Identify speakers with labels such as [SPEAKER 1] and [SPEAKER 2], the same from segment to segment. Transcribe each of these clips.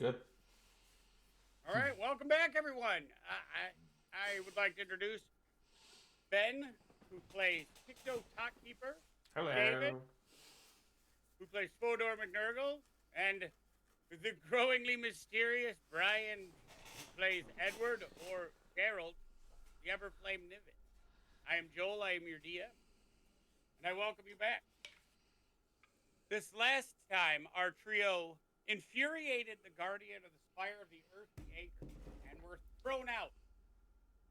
[SPEAKER 1] Good.
[SPEAKER 2] All right, welcome back, everyone. I would like to introduce Ben, who plays Picto Topkeeper, David,
[SPEAKER 1] Hello.
[SPEAKER 2] who plays Fodor McNurgle, and the growingly mysterious Brian, who plays Edward or Gerald, the Everflame Niven. I am Joel, I am your DM, and I welcome you back. This last time, our trio infuriated the Guardian of the Spire of the Earth, the Anchor, and were thrown out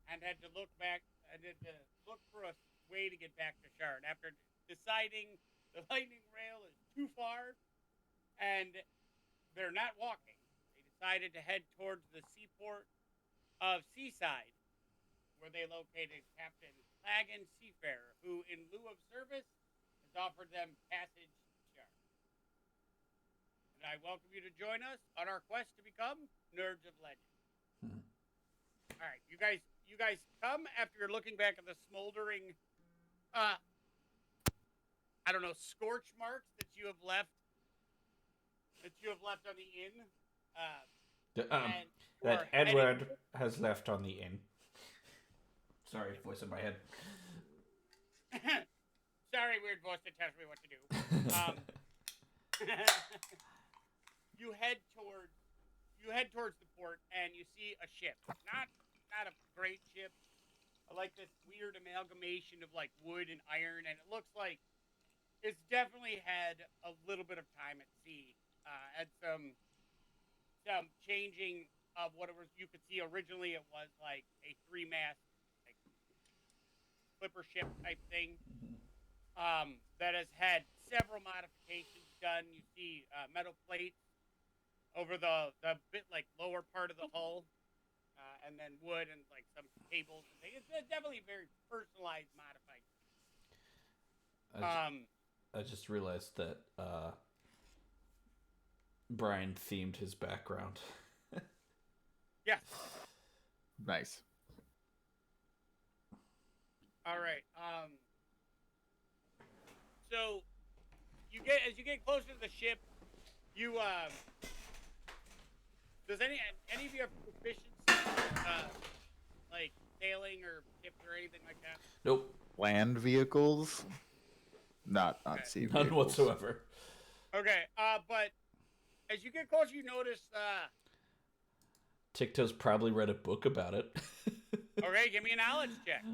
[SPEAKER 2] and had to look back and had to look for a way to get back to Shard after deciding the lightning rail is too far and they're not walking. They decided to head towards the seaport of Seaside, where they located Captain Claggen Seafarer, who, in lieu of service, has offered them passage to Shard. And I welcome you to join us on our quest to become Nerds of Legend. All right, you guys come after you're looking back at the smoldering, I don't know, scorch marks that you have left on the inn.
[SPEAKER 1] That Edward has left on the inn. Sorry, voice in my head.
[SPEAKER 2] Sorry, weird voice that tells me what to do. You head towards the port and you see a ship. Not a great ship. I like this weird amalgamation of like wood and iron, and it looks like it's definitely had a little bit of time at sea. Had some changing of what it was. You could see originally it was like a 3-mast like clipper ship type thing. That has had several modifications done. You see metal plates over the bit like lower part of the hull, and then wood and like some cables and things. It's definitely very personalized, modified.
[SPEAKER 1] I just realized that Brian themed his background.
[SPEAKER 2] Yeah.
[SPEAKER 3] Nice.
[SPEAKER 2] All right. So as you get closer to the ship, you does any of you have proficiency like sailing or ships or anything like that?
[SPEAKER 1] Nope.
[SPEAKER 3] Land vehicles? Not
[SPEAKER 2] Okay.
[SPEAKER 3] sea vehicles.
[SPEAKER 1] None whatsoever.
[SPEAKER 2] Okay. But as you get closer, you notice.
[SPEAKER 1] Ticto's probably read a book about it.
[SPEAKER 2] Okay, give me a knowledge check.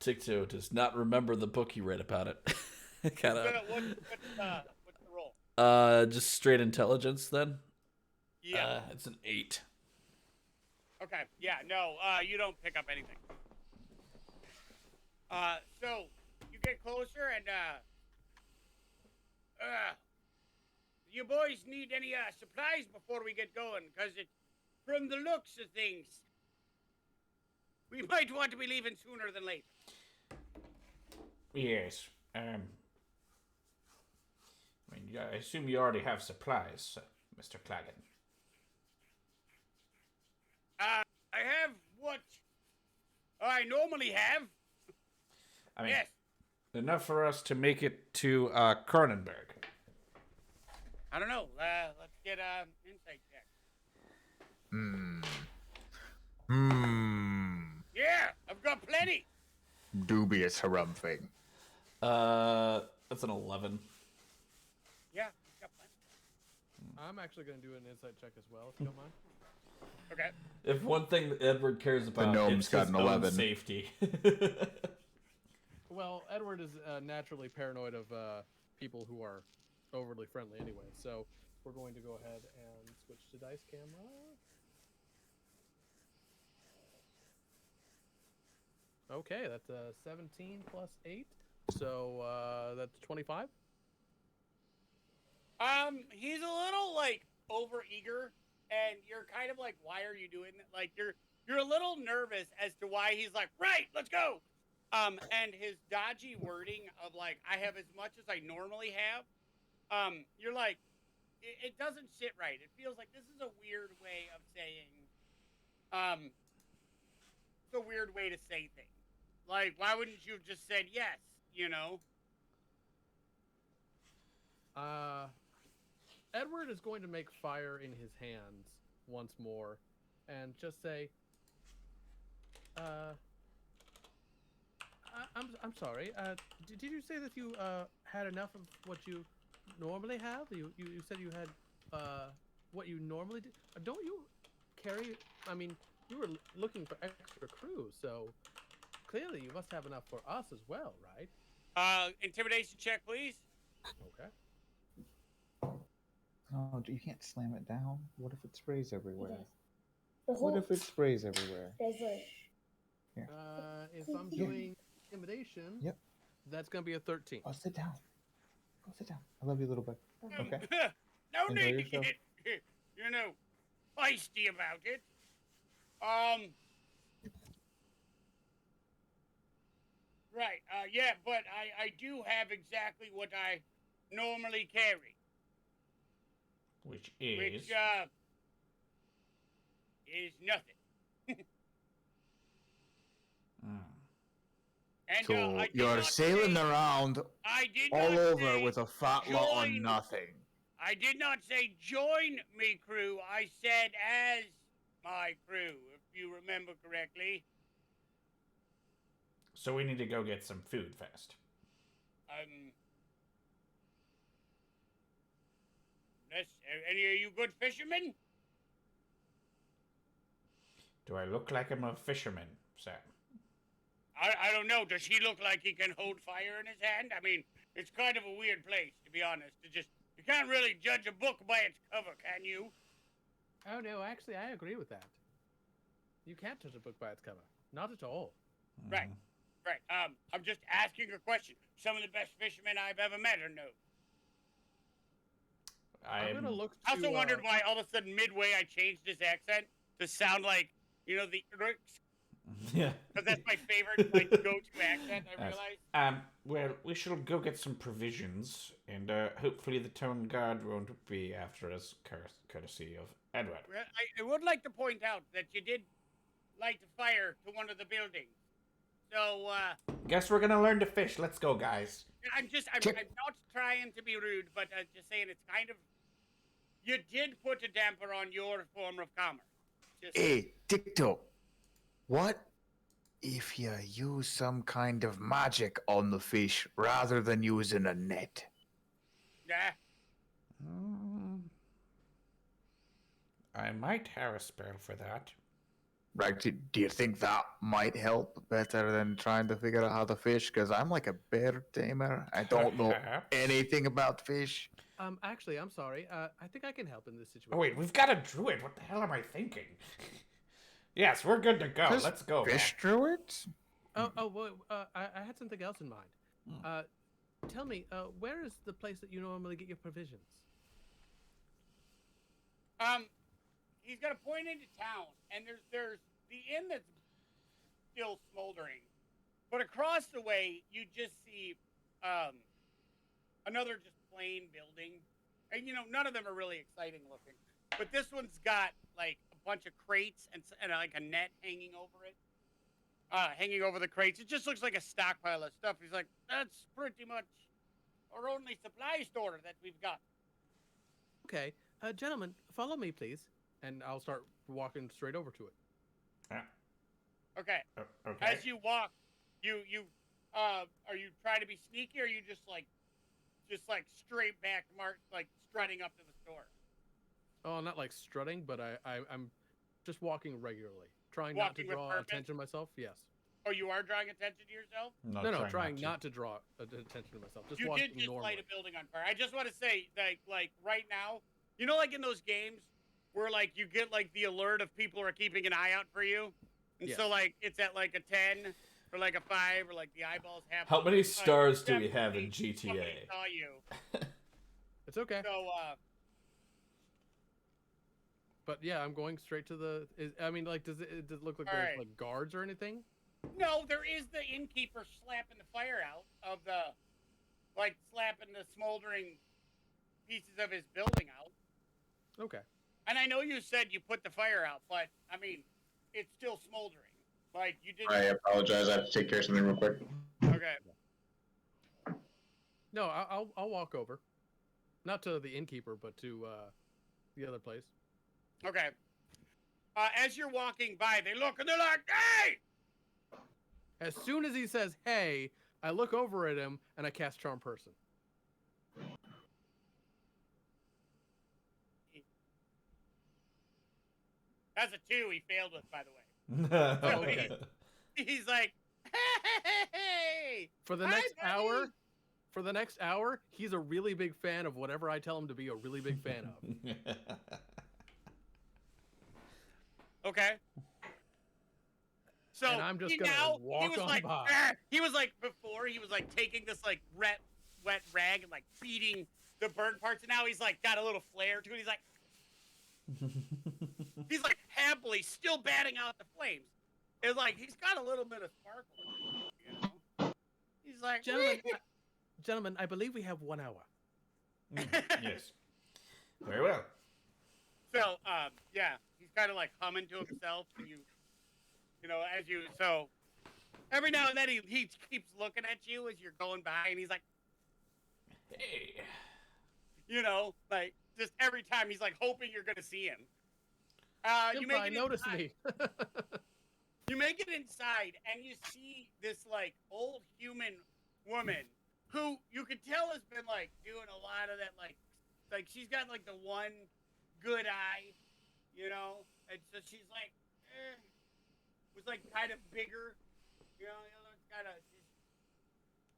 [SPEAKER 1] Ticto does not remember the book he read about it.
[SPEAKER 2] What's the roll?
[SPEAKER 1] Just straight intelligence then.
[SPEAKER 2] Yeah.
[SPEAKER 1] It's an 8.
[SPEAKER 2] Okay. Yeah. No. You don't pick up anything. So you get closer and you boys need any supplies before we get going? Because from the looks of things, we might want to be leaving sooner than later.
[SPEAKER 1] Yes. I assume you already have supplies, Mr. Claggen.
[SPEAKER 2] I have what I normally have.
[SPEAKER 1] I mean,
[SPEAKER 2] Yes.
[SPEAKER 1] enough for us to make it to Cronenberg.
[SPEAKER 2] I don't know. Let's get insight check. Yeah, I've got plenty.
[SPEAKER 3] Dubious harumphing.
[SPEAKER 1] That's an 11.
[SPEAKER 2] Yeah, I've got plenty.
[SPEAKER 4] I'm actually going to do an insight check as well, if you don't mind.
[SPEAKER 2] Okay.
[SPEAKER 1] If one thing that Edward cares about,
[SPEAKER 3] gnome's
[SPEAKER 1] it's
[SPEAKER 3] got
[SPEAKER 1] his
[SPEAKER 3] an
[SPEAKER 1] own
[SPEAKER 3] 11.
[SPEAKER 1] safety.
[SPEAKER 4] Well, Edward is naturally paranoid of people who are overly friendly anyway, so we're going to go ahead and switch to dice camera. Okay, that's 17 plus 8, so that's 25.
[SPEAKER 2] He's a little like over eager, and you're kind of like, why are you doing that? Like you're a little nervous as to why he's like, right, let's go. And his dodgy wording of like, I have as much as I normally have. You're like, it doesn't sit right. It feels like this is a weird way of saying, it's a weird way to say things. Like, why wouldn't you have just said yes? You know?
[SPEAKER 4] Edward is going to make fire in his hands once more, and just say, I'm sorry. Did you say that you had enough of what you normally have? You said you had what you normally do. Don't you carry? I mean, you were looking for extra crew, so clearly you must have enough for us as well, right?
[SPEAKER 2] Intimidation check, please.
[SPEAKER 4] Okay.
[SPEAKER 3] Oh, you can't slam it down. What if it sprays everywhere?
[SPEAKER 5] Okay. The
[SPEAKER 3] What
[SPEAKER 5] whole
[SPEAKER 3] if it sprays everywhere?
[SPEAKER 5] there's like
[SPEAKER 3] Here.
[SPEAKER 4] If I'm doing intimidation,
[SPEAKER 3] Yep.
[SPEAKER 4] that's gonna be a 13.
[SPEAKER 3] Oh, sit down. Go sit down. I love you, little bud. Okay.
[SPEAKER 2] No
[SPEAKER 3] Enjoy
[SPEAKER 2] need to
[SPEAKER 3] yourself.
[SPEAKER 2] get, feisty about it. Right. Yeah, but I do have exactly what I normally carry,
[SPEAKER 1] Which is.
[SPEAKER 2] which is nothing.
[SPEAKER 1] Hmm.
[SPEAKER 2] And
[SPEAKER 3] So
[SPEAKER 2] I did
[SPEAKER 3] you're
[SPEAKER 2] not
[SPEAKER 3] sailing
[SPEAKER 2] say,
[SPEAKER 3] around
[SPEAKER 2] I did
[SPEAKER 3] all
[SPEAKER 2] not
[SPEAKER 3] over
[SPEAKER 2] say
[SPEAKER 3] with a fat lot on
[SPEAKER 2] join-
[SPEAKER 3] nothing.
[SPEAKER 2] I did not say join me crew. I said as my crew, if you remember correctly.
[SPEAKER 1] So we need to go get some food fast.
[SPEAKER 2] Any of you good fishermen?
[SPEAKER 1] Do I look like I'm a fisherman, Sam?
[SPEAKER 2] I don't know. Does he look like he can hold fire in his hand? I mean, it's kind of a weird place, to be honest. You can't really judge a book by its cover, can you?
[SPEAKER 4] Oh no, actually, I agree with that. You can't judge a book by its cover. Not at all.
[SPEAKER 2] Right. Right. I'm just asking a question. Some of the best fishermen I've ever met are no.
[SPEAKER 4] I'm gonna look.
[SPEAKER 2] I also
[SPEAKER 4] to,
[SPEAKER 2] wondered why all of a sudden midway I changed his accent to sound like, the Urks,
[SPEAKER 1] Yeah.
[SPEAKER 2] because that's my favorite go-to accent, I realized.
[SPEAKER 1] Well, we shall go get some provisions, and hopefully the town guard won't be after us, courtesy of Edward.
[SPEAKER 2] Well, I would like to point out that you did light a fire to one of the buildings. So,
[SPEAKER 1] Guess we're gonna learn to fish. Let's go, guys.
[SPEAKER 2] I'm not trying to be rude, but just saying it's kind of, you did put a damper on your form of commerce.
[SPEAKER 3] Hey, Dicto. What if you use some kind of magic on the fish rather than using a net?
[SPEAKER 2] Yeah.
[SPEAKER 1] I might have a spell for that.
[SPEAKER 3] Right? Do you think that might help better than trying to figure out how to fish? Because I'm like a bear tamer. I don't know
[SPEAKER 1] Perhaps.
[SPEAKER 3] anything about fish.
[SPEAKER 4] Actually, I'm sorry. I think I can help in this situation.
[SPEAKER 1] Oh wait, we've got a druid. What the hell am I thinking? Yes, we're good to go.
[SPEAKER 3] Just
[SPEAKER 1] Let's go.
[SPEAKER 3] Fish druids?
[SPEAKER 4] Well, I had something else in mind. Tell me, where is the place that you normally get your provisions?
[SPEAKER 2] He's got a point into town, and there's the inn that's still smoldering, but across the way you just see another just plain building, and none of them are really exciting looking, but this one's got like a bunch of crates and like a net hanging over it, hanging over the crates. It just looks like a stockpile of stuff. He's like, that's pretty much our only supply store that we've got.
[SPEAKER 4] Okay, gentlemen, follow me, please, and I'll start walking straight over to it.
[SPEAKER 1] Yeah.
[SPEAKER 2] Okay.
[SPEAKER 1] Okay.
[SPEAKER 2] As you walk, you are you trying to be sneaky, or are you just like straight back, like strutting up to the store?
[SPEAKER 4] Oh, not like strutting, but I'm just walking regularly, trying
[SPEAKER 2] Walking
[SPEAKER 4] not
[SPEAKER 2] with
[SPEAKER 4] to draw
[SPEAKER 2] purpose?
[SPEAKER 4] attention to myself. Yes.
[SPEAKER 2] Oh, you are drawing attention to yourself?
[SPEAKER 4] No, trying not to draw attention to myself. Just
[SPEAKER 2] You
[SPEAKER 4] walking
[SPEAKER 2] did just
[SPEAKER 4] normally.
[SPEAKER 2] light a building on fire. I just want to say, like right now, like in those games where like you get like the alert of people are keeping an eye out for you, and
[SPEAKER 4] Yes.
[SPEAKER 2] so like it's at like a 10 or like a 5 or like the eyeballs have.
[SPEAKER 1] How many stars do we
[SPEAKER 2] definitely
[SPEAKER 1] have in
[SPEAKER 2] somebody
[SPEAKER 1] GTA?
[SPEAKER 2] saw you.
[SPEAKER 4] It's okay.
[SPEAKER 2] So
[SPEAKER 4] But yeah, I'm going straight to the. Does it look like
[SPEAKER 2] All
[SPEAKER 4] there's
[SPEAKER 2] right.
[SPEAKER 4] like guards or anything?
[SPEAKER 2] no, there is the innkeeper slapping the fire out of the, like slapping the smoldering pieces of his building out.
[SPEAKER 4] Okay.
[SPEAKER 2] And I know you said you put the fire out, but I mean, it's still smoldering. Like you didn't.
[SPEAKER 3] I apologize. I have to take care of something real quick.
[SPEAKER 2] Okay.
[SPEAKER 4] No, I'll walk over. Not to the innkeeper, but to the other place.
[SPEAKER 2] Okay. As you're walking by, they look and they're like, "Hey!"
[SPEAKER 4] As soon as he says, "Hey," I look over at him and I cast Charm Person.
[SPEAKER 2] That's a 2 he failed with, by the way.
[SPEAKER 4] Oh, okay.
[SPEAKER 2] He's like, "Hey!"
[SPEAKER 4] For the
[SPEAKER 2] Hi,
[SPEAKER 4] next
[SPEAKER 2] buddy.
[SPEAKER 4] hour, he's a really big fan of whatever I tell him to be a really big fan of.
[SPEAKER 2] Okay. So
[SPEAKER 4] And I'm just gonna
[SPEAKER 2] now
[SPEAKER 4] walk
[SPEAKER 2] he was
[SPEAKER 4] on
[SPEAKER 2] like,
[SPEAKER 4] by.
[SPEAKER 2] he was like before he was like taking this like wet rag and like beating the burnt parts, and now he's like got a little flair to it. He's like happily still batting out the flames. It's like he's got a little bit of sparkle, you know. He's like,
[SPEAKER 4] Gentlemen, I believe we have 1 hour.
[SPEAKER 1] Yes. Very well.
[SPEAKER 2] So, yeah, he's kind of like humming to himself, and so every now and then he keeps looking at you as you're going by, and he's like,
[SPEAKER 1] Hey.
[SPEAKER 2] Like just every time he's like hoping you're gonna see him. You make it
[SPEAKER 4] notice
[SPEAKER 2] inside.
[SPEAKER 4] me.
[SPEAKER 2] You make it inside, and you see this like old human woman who you could tell has been like doing a lot of that like she's got like the one good eye, and so she's like was like kind of bigger, kind of,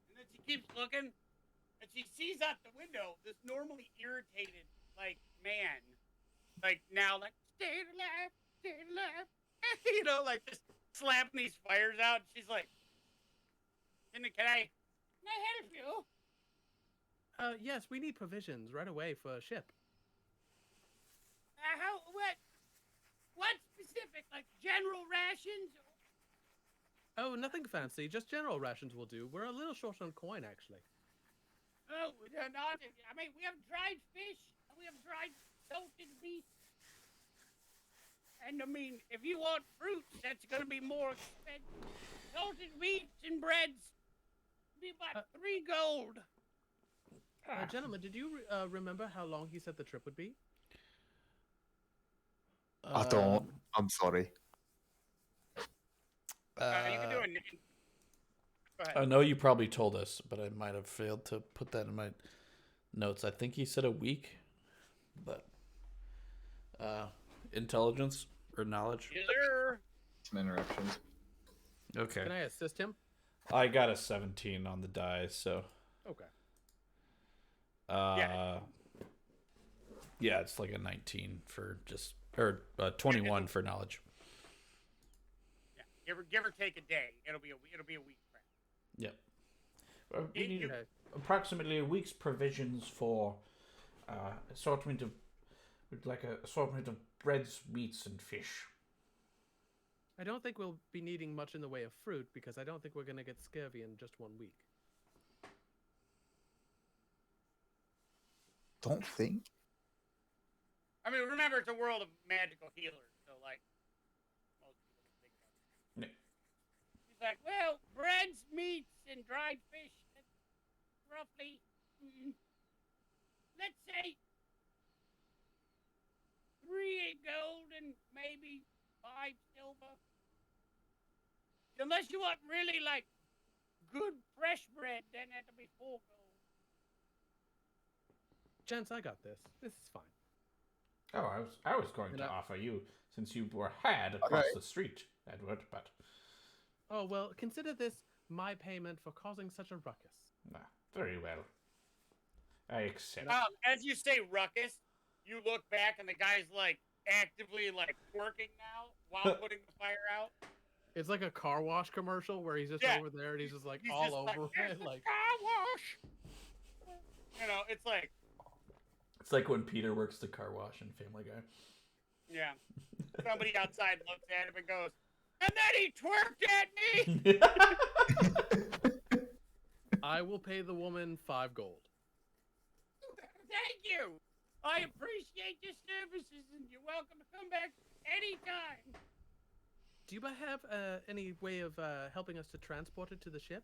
[SPEAKER 2] and then she keeps looking, and she sees out the window this normally irritated like man, like now like stay alive, like just slapping these fires out. She's like, can I help you?
[SPEAKER 4] Yes, we need provisions right away for a ship.
[SPEAKER 2] What specific? Like general rations?
[SPEAKER 4] Oh, nothing fancy. Just general rations will do. We're a little short on coin, actually.
[SPEAKER 2] Oh, they're not. I mean, we have dried fish, and we have dried salted beef. And I mean, if you want fruits, that's going to be more expensive. Salted meats and breads be about 3 gold.
[SPEAKER 4] Gentlemen, did you remember how long he said the trip would be?
[SPEAKER 3] I don't. I'm sorry.
[SPEAKER 2] You can do a name. Go ahead.
[SPEAKER 5] I know you probably told us, but I might have failed to put that in my notes. I think he said a week, but intelligence or knowledge.
[SPEAKER 2] Yes, sir.
[SPEAKER 3] Some interruptions.
[SPEAKER 5] Okay.
[SPEAKER 4] Can I assist him?
[SPEAKER 1] I got a 17 on the die, so.
[SPEAKER 4] Okay.
[SPEAKER 5] Yeah, it's like a 19 for just, or 21 for knowledge.
[SPEAKER 2] Yeah, give or take a day. It'll be a week.
[SPEAKER 5] Yep.
[SPEAKER 1] We need approximately a week's provisions for assortment of breads, meats, and fish.
[SPEAKER 4] I don't think we'll be needing much in the way of fruit because I don't think we're going to get scurvy in just 1 week.
[SPEAKER 3] Don't think.
[SPEAKER 2] I mean, remember, it's a world of magical healers, so, like, most people don't think that.
[SPEAKER 1] Yeah.
[SPEAKER 2] He's like, well, breads, meats, and dried fish, that's roughly, let's say, 3 gold and maybe 5 silver. Unless you want really, like, good fresh bread, then that'll be 4 gold.
[SPEAKER 4] Gents, I got this. This is fine.
[SPEAKER 1] Oh, I was going to offer you, since you were had across the street, Edward, but...
[SPEAKER 4] Oh, well, consider this my payment for causing such a ruckus.
[SPEAKER 1] Very well. I accept.
[SPEAKER 2] As you say ruckus, you look back and the guy's, like, actively, like, working now while putting the fire out.
[SPEAKER 4] It's like a car wash commercial where he's just over there and he's just, like,
[SPEAKER 2] He's
[SPEAKER 4] all
[SPEAKER 2] just
[SPEAKER 4] over
[SPEAKER 2] like,
[SPEAKER 4] it. Like,
[SPEAKER 2] car wash! It's like...
[SPEAKER 5] It's like when Peter works the car wash in Family Guy.
[SPEAKER 2] Yeah. Somebody outside looks at him and goes, and then he twerked at me!
[SPEAKER 4] I will pay the woman 5 gold.
[SPEAKER 2] Thank you! I appreciate your services, and you're welcome to come back anytime.
[SPEAKER 4] Do you have any way of helping us to transport it to the ship?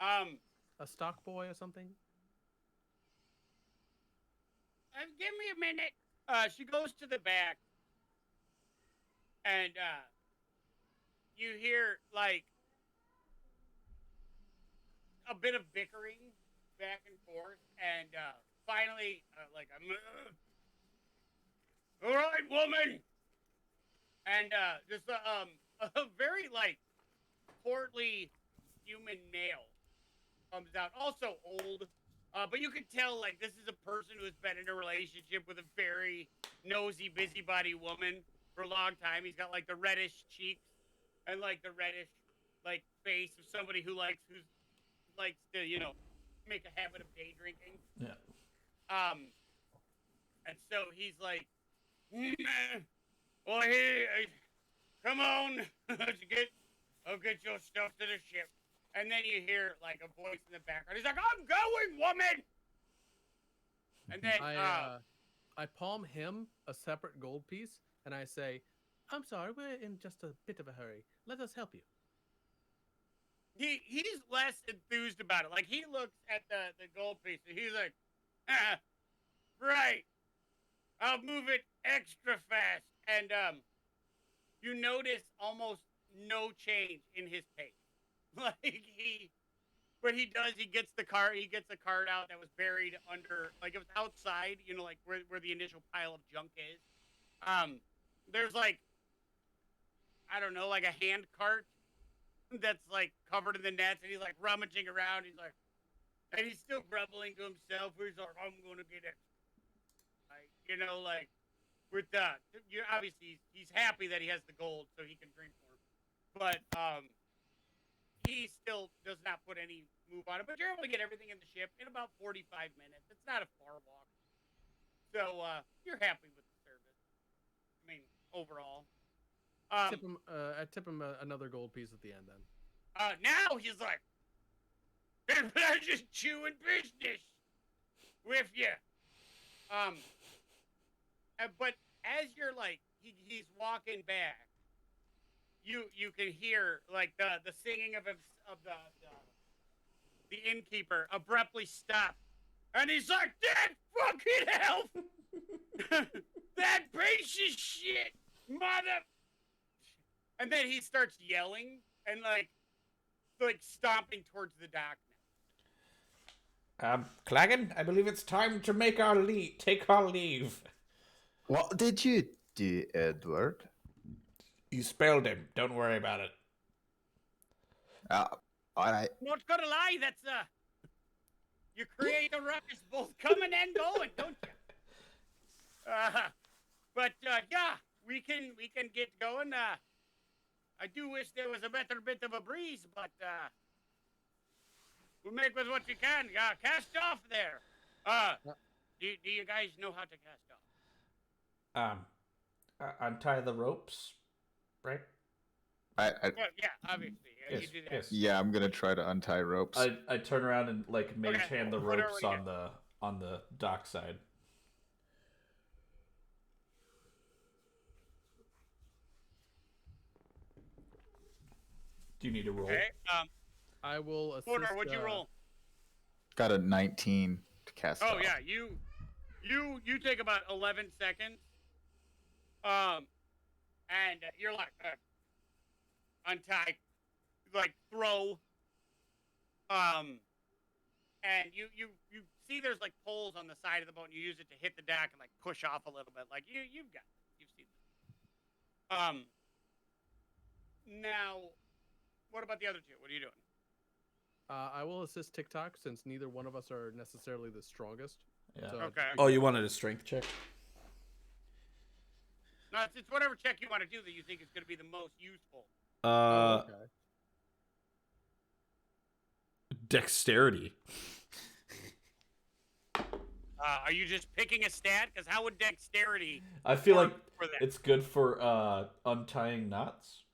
[SPEAKER 4] A stock boy or something?
[SPEAKER 2] give me a minute. She goes to the back, and you hear like a bit of bickering back and forth, and finally, like I'm, all right, woman, and just a very like portly human male comes out, also old. But you can tell, like, this is a person who has been in a relationship with a very nosy, busybody woman for a long time. He's got, like, the reddish cheeks and, like, the reddish, like, face of somebody who likes to, make a habit of day drinking.
[SPEAKER 5] Yeah.
[SPEAKER 2] And so he's like, well, hey, come on, I'll get your stuff to the ship. And then you hear like a voice in the background. He's like, "I'm going, woman." And then
[SPEAKER 4] I palm him a separate gold piece, and I say, "I'm sorry, we're in just a bit of a hurry. Let us help you."
[SPEAKER 2] he's less enthused about it. Like he looks at the gold piece and he's like, right, I'll move it extra fast. And you notice almost no change in his pace. Like what he does, he gets the card out that was buried under, like it was outside, like where the initial pile of junk is. There's like, I don't know, like a hand cart that's like covered in the nets, and he's like rummaging around. And he's still grumbling to himself. He's like, I'm gonna get it. Like, with that, obviously he's happy that he has the gold so he can drink more. But he still does not put any move on it. But you're able to get everything in the ship in about 45 minutes. It's not a far walk. So you're happy with the service. I mean, overall.
[SPEAKER 4] I tip him another gold piece at the end then.
[SPEAKER 2] Now he's like, I'm just chewing business with you. But as you're like, he's walking back, you can hear like the singing of the innkeeper abruptly stop, and he's like, "That fucking hell, that piece of shit, mother!" And then he starts yelling and like stomping towards the dock now.
[SPEAKER 1] Claggen, I believe it's time to take our leave.
[SPEAKER 3] What did you do, Edward?
[SPEAKER 1] You spelled him. Don't worry about it.
[SPEAKER 3] All right.
[SPEAKER 2] Not gonna lie, that's you create a ruckus both coming and going, don't you? But yeah, we can get going. I do wish there was a better bit of a breeze, but we'll make with what we can. Cast off there. Do you guys know how to cast off?
[SPEAKER 1] Untie the ropes, right?
[SPEAKER 2] Well, yeah, obviously.
[SPEAKER 1] Yes,
[SPEAKER 2] you do that.
[SPEAKER 1] yes.
[SPEAKER 3] Yeah, I'm gonna try to untie ropes.
[SPEAKER 5] I turn around and like mage hand the
[SPEAKER 2] What are
[SPEAKER 5] ropes
[SPEAKER 2] we
[SPEAKER 5] on the dock side. Do you need a roll?
[SPEAKER 2] Okay.
[SPEAKER 4] I will assist.
[SPEAKER 2] Porter, what'd you roll?
[SPEAKER 3] Got a 19 to cast off.
[SPEAKER 2] Oh yeah, you take about 11 seconds. And you're like untie, like throw. And you see there's like poles on the side of the boat, and you use it to hit the deck and like push off a little bit. Like you've seen this. Now, what about the other two? What are you doing?
[SPEAKER 4] I will assist TikTok since neither one of us are necessarily the strongest.
[SPEAKER 5] Yeah.
[SPEAKER 4] So
[SPEAKER 2] Okay.
[SPEAKER 5] Oh, you wanted a strength check?
[SPEAKER 2] No, it's whatever check you want to do that you think is going to be the most useful.
[SPEAKER 4] okay.
[SPEAKER 5] Dexterity.
[SPEAKER 2] Are you just picking a stat? Because how would dexterity?
[SPEAKER 5] I feel
[SPEAKER 2] work
[SPEAKER 5] like
[SPEAKER 2] for that?
[SPEAKER 5] it's good for untying knots.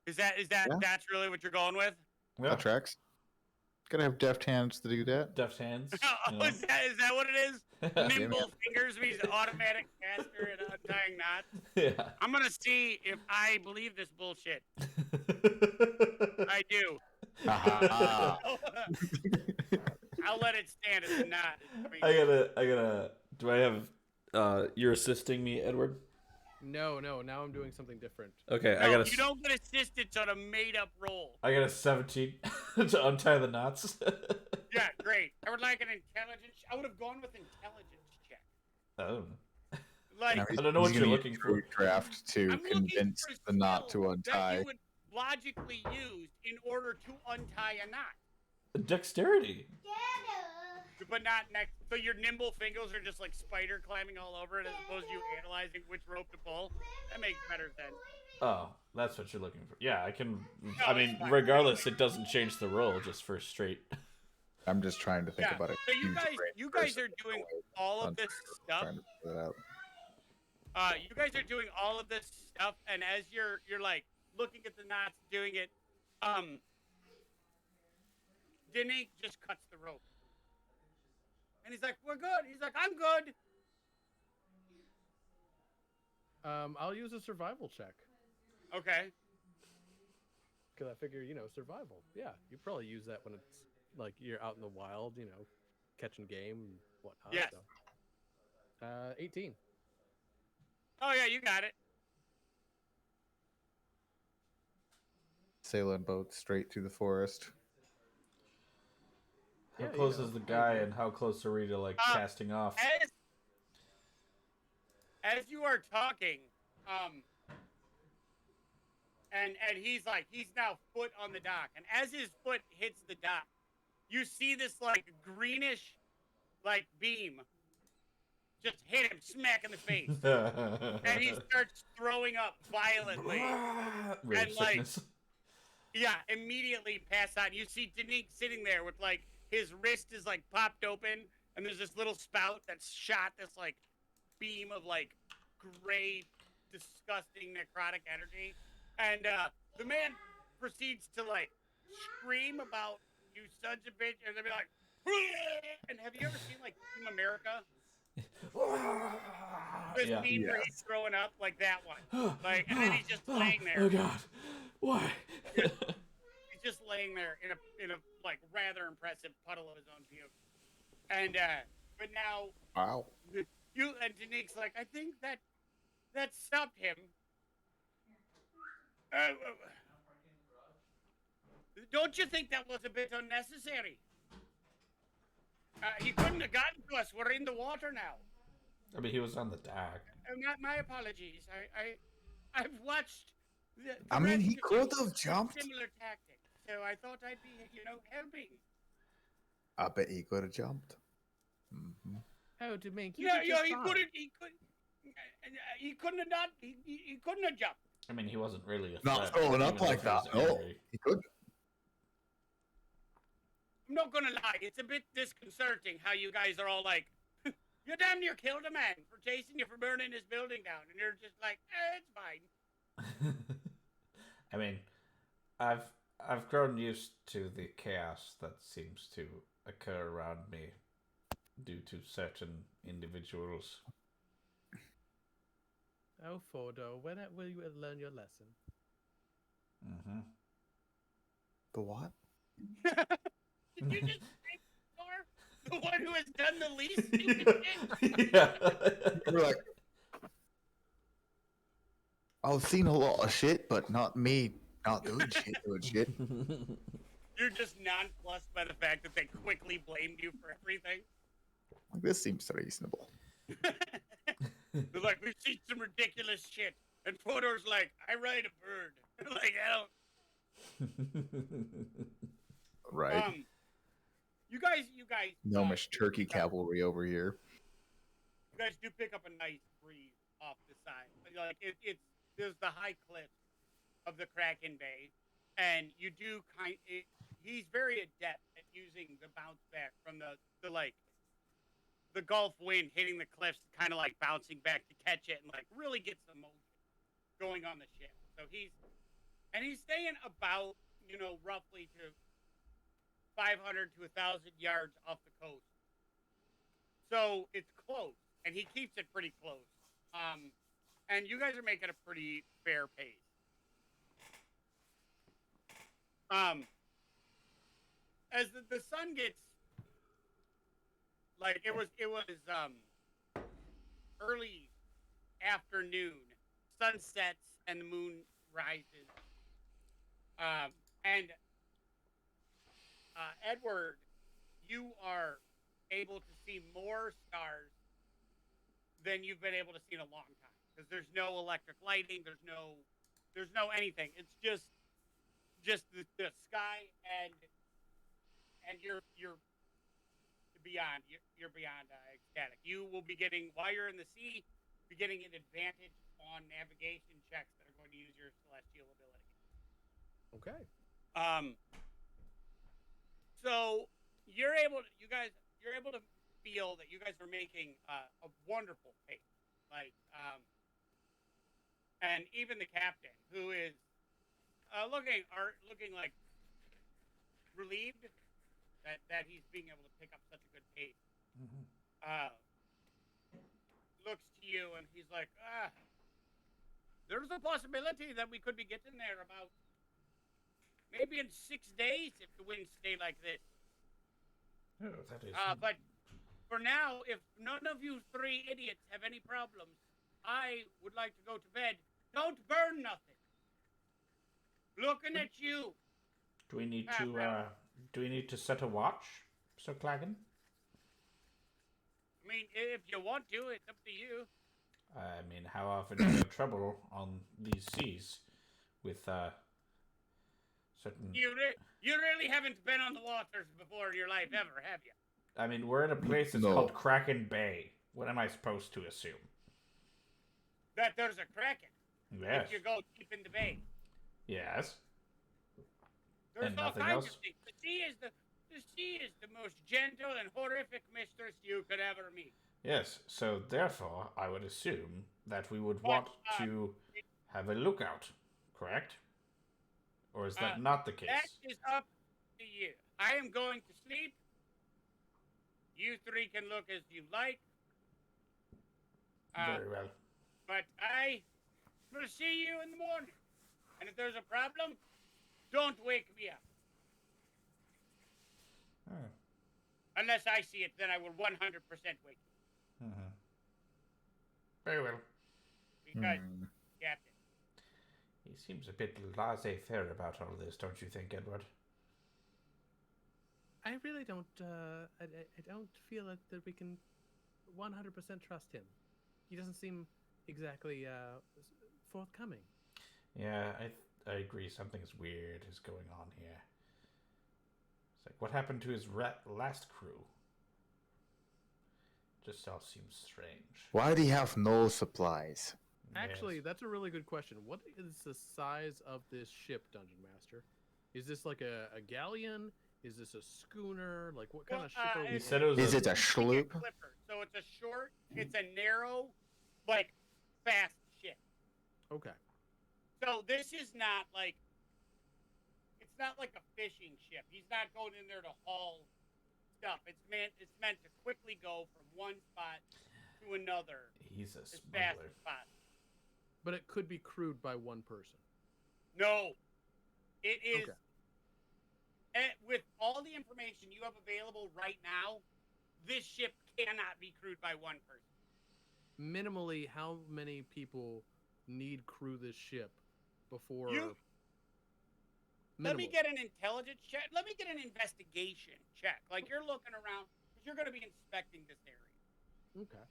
[SPEAKER 2] Is that
[SPEAKER 3] Yeah.
[SPEAKER 2] that's really what you're going with?
[SPEAKER 5] Yeah.
[SPEAKER 3] That tracks. Gotta have deft hands to do that.
[SPEAKER 5] Deft hands.
[SPEAKER 2] Oh,
[SPEAKER 5] you know?
[SPEAKER 2] is that what it is?
[SPEAKER 5] Yeah,
[SPEAKER 2] Nimble fingers means automatic caster and untying knots.
[SPEAKER 5] Yeah.
[SPEAKER 2] I'm gonna see if I believe this bullshit. I do.
[SPEAKER 3] Aha.
[SPEAKER 2] I'll let it stand as a knot.
[SPEAKER 5] I gotta. Do I have You're assisting me, Edward.
[SPEAKER 4] No, now I'm doing something different.
[SPEAKER 5] Okay,
[SPEAKER 2] No, you don't get assistance on a made-up roll.
[SPEAKER 5] I got a 17 to untie the knots.
[SPEAKER 2] Yeah, great. I would like an intelligence. I would have gone with intelligence check.
[SPEAKER 5] Oh.
[SPEAKER 2] Like,
[SPEAKER 3] Now
[SPEAKER 5] I don't know what
[SPEAKER 3] he's
[SPEAKER 5] you're
[SPEAKER 3] gonna
[SPEAKER 5] looking
[SPEAKER 3] use
[SPEAKER 5] for.
[SPEAKER 3] Druid Craft to
[SPEAKER 2] I'm looking
[SPEAKER 3] convince
[SPEAKER 2] for a
[SPEAKER 3] the knot
[SPEAKER 2] skill
[SPEAKER 3] to untie.
[SPEAKER 2] that you would logically use in order to untie a knot,
[SPEAKER 5] Dexterity.
[SPEAKER 2] but not next. So your nimble fingers are just like spider climbing all over it, as opposed to you analyzing which rope to pull. That makes better sense.
[SPEAKER 5] Oh, that's what you're looking for. Yeah, I can.
[SPEAKER 2] No,
[SPEAKER 5] I mean,
[SPEAKER 2] it's fine.
[SPEAKER 5] regardless, it doesn't change the roll just for straight.
[SPEAKER 3] I'm just trying to think
[SPEAKER 2] Yeah.
[SPEAKER 3] about it.
[SPEAKER 2] So you guys are doing all of this stuff.
[SPEAKER 3] Trying to figure that out.
[SPEAKER 2] You guys are doing all of this stuff, and as you're like looking at the knots, doing it, Dinique just cuts the rope, and he's like, "We're good." He's like, "I'm good."
[SPEAKER 4] I'll use a survival check.
[SPEAKER 2] Okay.
[SPEAKER 4] Because I figure, survival. Yeah, you probably use that when it's like you're out in the wild, catching game and whatnot.
[SPEAKER 2] Yes.
[SPEAKER 4] So. 18.
[SPEAKER 2] Oh yeah, you got it.
[SPEAKER 3] Sailing boat straight through the forest.
[SPEAKER 5] How
[SPEAKER 4] Yeah,
[SPEAKER 5] close is the guy, and how close are we to like casting off?
[SPEAKER 2] As you are talking, and he's now foot on the dock, and as his foot hits the dock, you see this like greenish, like beam, just hit him smack in the face, and he starts throwing up violently,
[SPEAKER 5] Rage
[SPEAKER 2] and like,
[SPEAKER 5] sickness.
[SPEAKER 2] yeah, immediately pass out. You see Danique sitting there with like his wrist is like popped open, and there's this little spout that's shot this like beam of like gray, disgusting necrotic energy, and the man proceeds to like scream about "you sons of bitch," and they'll be like, and have you ever seen like Team America? This scene where he's throwing up like that one, like, and then he's just laying there.
[SPEAKER 5] Oh God, why?
[SPEAKER 2] He's just laying there in a like rather impressive puddle of his own puke, and but now
[SPEAKER 3] Wow.
[SPEAKER 2] you and Danique's like, I think that stopped him. Don't you think that was a bit unnecessary? He couldn't have gotten to us. We're in the water now.
[SPEAKER 5] I mean, he was on the dock.
[SPEAKER 2] My apologies. I've watched.
[SPEAKER 3] I mean, he
[SPEAKER 2] rest
[SPEAKER 3] could
[SPEAKER 2] of
[SPEAKER 3] have jumped.
[SPEAKER 2] Similar tactics, so I thought I'd be, helping.
[SPEAKER 3] I bet he could have jumped. Mm-hmm.
[SPEAKER 4] Oh, to make you.
[SPEAKER 2] Yeah, he couldn't. He couldn't have not. He couldn't have jumped.
[SPEAKER 5] I mean, he wasn't really a
[SPEAKER 3] Not
[SPEAKER 5] threat,
[SPEAKER 3] throwing up
[SPEAKER 5] even
[SPEAKER 3] like
[SPEAKER 5] if he was
[SPEAKER 3] that. No,
[SPEAKER 5] angry.
[SPEAKER 3] he could.
[SPEAKER 2] I'm not gonna lie, it's a bit disconcerting how you guys are all like, you damn near killed a man for chasing you for burning his building down, and you're just like, it's fine.
[SPEAKER 5] I mean, I've grown used to the chaos that seems to occur around me due to certain individuals.
[SPEAKER 4] Oh, Fordo, when will you learn your lesson?
[SPEAKER 5] Mm-hmm.
[SPEAKER 3] The what?
[SPEAKER 2] Did you just say the one who has done the least stupid shit?
[SPEAKER 5] Yeah.
[SPEAKER 3] We're like, I've seen a lot of shit, but not me not doing shit.
[SPEAKER 2] You're just nonplussed by the fact that they quickly blamed you for everything.
[SPEAKER 3] Like, this seems reasonable.
[SPEAKER 2] They're like, we've seen some ridiculous shit. And Fodor's like, I ride a bird. Like, I don't...
[SPEAKER 3] Right.
[SPEAKER 2] You guys.
[SPEAKER 3] Gnomish turkey cavalry over here.
[SPEAKER 2] You guys do pick up a nice breeze off the side. Like there's the high cliff of the Kraken Bay, and you do he's very adept at using the bounce back from the Gulf wind hitting the cliffs, kind of like bouncing back to catch it and like really get some motion going on the ship. So he's staying about roughly to 500 to 1,000 yards off the coast. So it's close, and he keeps it pretty close. And you guys are making a pretty fair pace. As the sun gets, like it was early afternoon, sun sets and the moon rises. And Edward, you are able to see more stars than you've been able to see in a long time because there's no electric lighting, there's no anything. It's just the sky and you're beyond ecstatic. You will be getting while you're in the sea, be getting an advantage on navigation checks that are going to use your celestial ability.
[SPEAKER 4] Okay.
[SPEAKER 2] So you're able to feel that you guys are making a wonderful pace. Like, and even the captain, who is looking like relieved that he's being able to pick up such a good pace, looks to you and he's like, there's a possibility that we could be getting there about maybe in 6 days if the winds stay like this.
[SPEAKER 5] Oh, that is.
[SPEAKER 2] But for now, if none of you three idiots have any problems, I would like to go to bed. Don't burn nothing. Looking at you.
[SPEAKER 5] Do we need to set a watch, Sir Claggen?
[SPEAKER 2] I mean, if you want to, it's up to you.
[SPEAKER 5] I mean, how often do you have trouble on these seas with certain?
[SPEAKER 2] You really haven't been on the waters before in your life ever, have you?
[SPEAKER 5] I mean, we're in a place that's
[SPEAKER 3] No.
[SPEAKER 5] called Kraken Bay. What am I supposed to assume?
[SPEAKER 2] That there's a kraken.
[SPEAKER 5] Yes.
[SPEAKER 2] If you go deep in the bay.
[SPEAKER 5] Yes.
[SPEAKER 2] There's
[SPEAKER 5] And
[SPEAKER 2] all
[SPEAKER 5] nothing
[SPEAKER 2] kinds
[SPEAKER 5] else?
[SPEAKER 2] of things. The sea is the most gentle and horrific mistress you could ever meet.
[SPEAKER 5] Yes. So therefore, I would assume that we would want to have a lookout. Correct? Or is that not the case?
[SPEAKER 2] That is up to you. I am going to sleep. You three can look as you like.
[SPEAKER 5] Very well.
[SPEAKER 2] But I will see you in the morning. And if there's a problem, don't wake me up.
[SPEAKER 5] Oh.
[SPEAKER 2] Unless I see it, then I will 100% wake you.
[SPEAKER 5] Mhm. Very well.
[SPEAKER 2] Because, Captain,
[SPEAKER 5] He seems a bit laissez-faire about all this, don't you think, Edward?
[SPEAKER 4] I really don't. I don't feel that we can 100% trust him. He doesn't seem exactly forthcoming.
[SPEAKER 5] Yeah, I agree. Something's weird is going on here. It's like, what happened to his last crew? Just all seems strange.
[SPEAKER 3] Why do you have no supplies?
[SPEAKER 4] Actually,
[SPEAKER 5] Yes.
[SPEAKER 4] that's a really good question. What is the size of this ship, Dungeon Master? Is this like a galleon? Is this a schooner? Like, what kind of ship are we?
[SPEAKER 5] He said it was
[SPEAKER 3] Is
[SPEAKER 5] a,
[SPEAKER 3] it a sloop?
[SPEAKER 2] Clipper. So it's a short, it's a narrow, like, fast ship.
[SPEAKER 4] Okay.
[SPEAKER 2] So this is not like, it's not like a fishing ship. He's not going in there to haul stuff. It's meant to quickly go from one spot to another
[SPEAKER 5] he's a
[SPEAKER 2] as fast
[SPEAKER 5] smuggler.
[SPEAKER 2] as possible.
[SPEAKER 4] But it could be crewed by one person.
[SPEAKER 2] No, it is.
[SPEAKER 4] Okay.
[SPEAKER 2] With all the information you have available right now, this ship cannot be crewed by one person.
[SPEAKER 4] Minimally, how many people need crew this ship before?
[SPEAKER 2] Let me get an intelligence check. Let me get an investigation check. Like, you're looking around, because you're going to be inspecting this area.
[SPEAKER 4] Okay.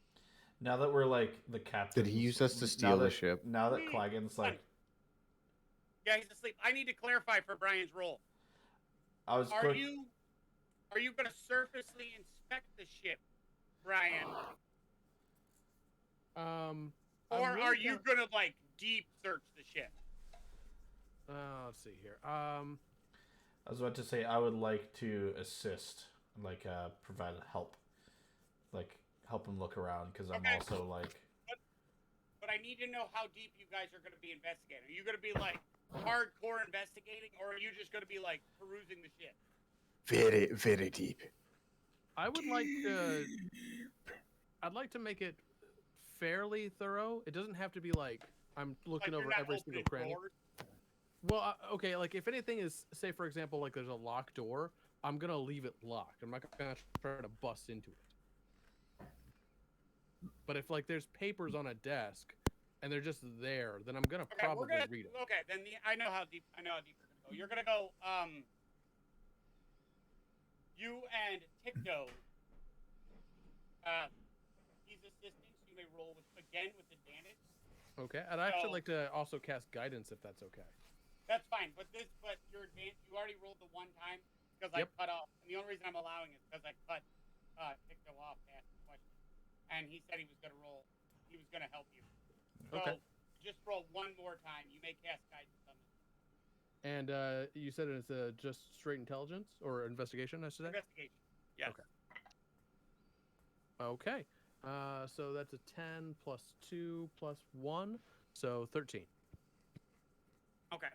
[SPEAKER 5] Now that we're like the captain,
[SPEAKER 3] Did he use us to steal the ship?
[SPEAKER 5] Now that Claggen's like,
[SPEAKER 2] Yeah, he's asleep. I need to clarify for Brian's role.
[SPEAKER 5] I was.
[SPEAKER 2] Are
[SPEAKER 5] going-
[SPEAKER 2] you going to surfacely inspect the ship, Brian? Or
[SPEAKER 4] I'm really
[SPEAKER 2] are you
[SPEAKER 4] kinda-
[SPEAKER 2] going to, like, deep search the ship?
[SPEAKER 4] Let's see here.
[SPEAKER 5] I was about to say I would like to assist, like provide help, like help him look around because I'm
[SPEAKER 2] Okay.
[SPEAKER 5] also like.
[SPEAKER 2] But I need to know how deep you guys are going to be investigating. Are you going to be, like, hardcore investigating, or are you just going to be, like, perusing the ship?
[SPEAKER 3] Very, very deep.
[SPEAKER 4] I would like to. I'd like to make it fairly thorough. It doesn't have to be like I'm looking
[SPEAKER 2] Like, you're
[SPEAKER 4] over
[SPEAKER 2] not
[SPEAKER 4] every single
[SPEAKER 2] opening
[SPEAKER 4] cranny.
[SPEAKER 2] doors?
[SPEAKER 4] Well, okay, like if anything is, say for example, like there's a locked door, I'm gonna leave it locked. I'm not gonna try to bust into it. But if like there's papers on a desk and they're just there, then I'm gonna
[SPEAKER 2] Okay,
[SPEAKER 4] probably read it.
[SPEAKER 2] Okay, then I know how deep we're gonna go. You're gonna go. You and Ticto. He's assisting, so you may roll with advantage.
[SPEAKER 4] Okay, I'd actually like to also cast guidance if that's okay.
[SPEAKER 2] That's fine, but your advantage. You already rolled the one time because I cut off, and the only reason I'm allowing is because I cut Ticto off to ask the question, and he said he was gonna roll. He was gonna help you. So just roll one more time. You may cast guidance on this.
[SPEAKER 4] And you said it's just straight intelligence or investigation, I should say?
[SPEAKER 2] Investigation. Yes.
[SPEAKER 4] Okay. So that's a 10 plus 2 plus 1, so 13.
[SPEAKER 2] Okay.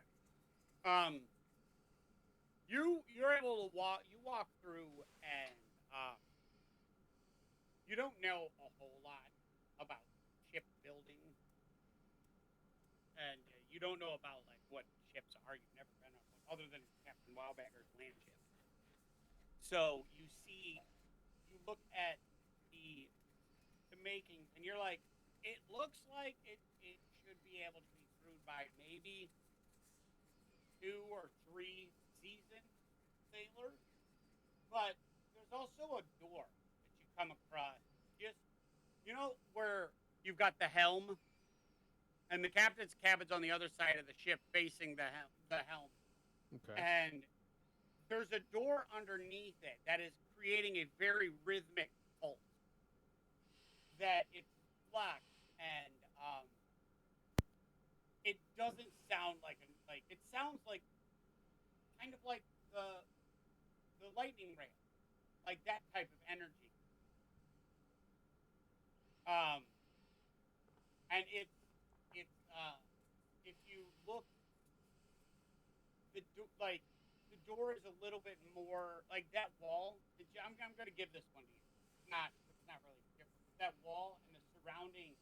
[SPEAKER 2] You're able to walk. You walk through, and you don't know a whole lot about shipbuilding, and you don't know about like what ships are. You've never been on one, other than Captain Wildbagger's land ship. So you look at the makings, and you're like, it looks like it should be able to be crewed by maybe 2 or 3 seasoned sailors, but there's also a door that you come across. Just where you've got the helm, and the captain's cabin's on the other side of the ship, facing the helm.
[SPEAKER 4] Okay.
[SPEAKER 2] And there's a door underneath it that is creating a very rhythmic pulse. That it's black, and it doesn't sound like it sounds like kind of like the lightning rail, like that type of energy. And it's if you look, the door is a little bit more like that wall. I'm going to give this one to you. It's not really different. That wall and the surrounding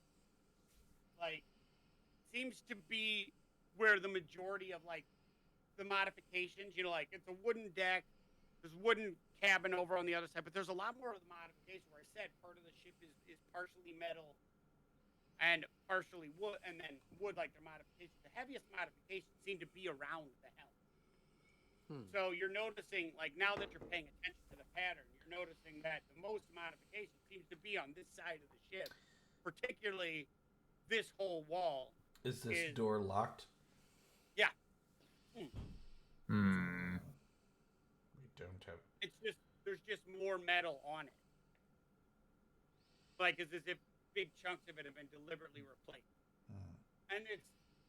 [SPEAKER 2] seems to be where the majority of the modifications, it's a wooden deck, there's a wooden cabin over on the other side, but there's a lot more of the modification where I said part of the ship is partially metal and partially wood, and then wood like their modifications. The heaviest modifications seem to be around the helm. So you're noticing, now that you're paying attention to the pattern, you're noticing that the most modification seems to be on this side of the ship, particularly this whole wall.
[SPEAKER 5] Is this door locked?
[SPEAKER 2] Yeah.
[SPEAKER 5] We don't have.
[SPEAKER 2] There's just more metal on it. Like as if big chunks of it have been deliberately replaced. And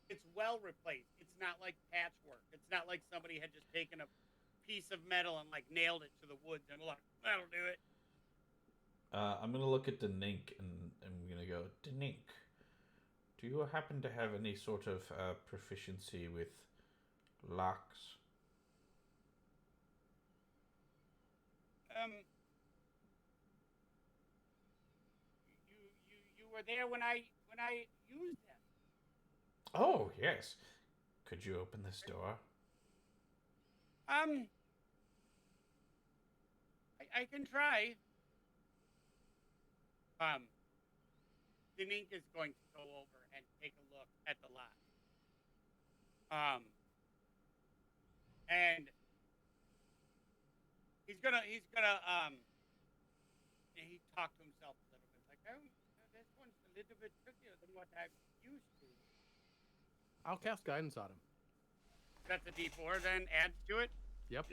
[SPEAKER 2] it's well replaced. It's not like patchwork. It's not like somebody had just taken a piece of metal and nailed it to the wood and that'll do it.
[SPEAKER 5] I'm gonna look at Denink and I'm gonna go, Denink, do you happen to have any sort of proficiency with locks?
[SPEAKER 2] You were there when I used them.
[SPEAKER 5] Oh yes. Could you open this door?
[SPEAKER 2] I can try. Denink is going to go over and take a look at the lock. And he talked to himself a little bit, like, oh, this one's a little bit trickier than what I'm used to.
[SPEAKER 4] I'll cast guidance on him.
[SPEAKER 2] That's a D4, then adds to it?
[SPEAKER 4] Yep.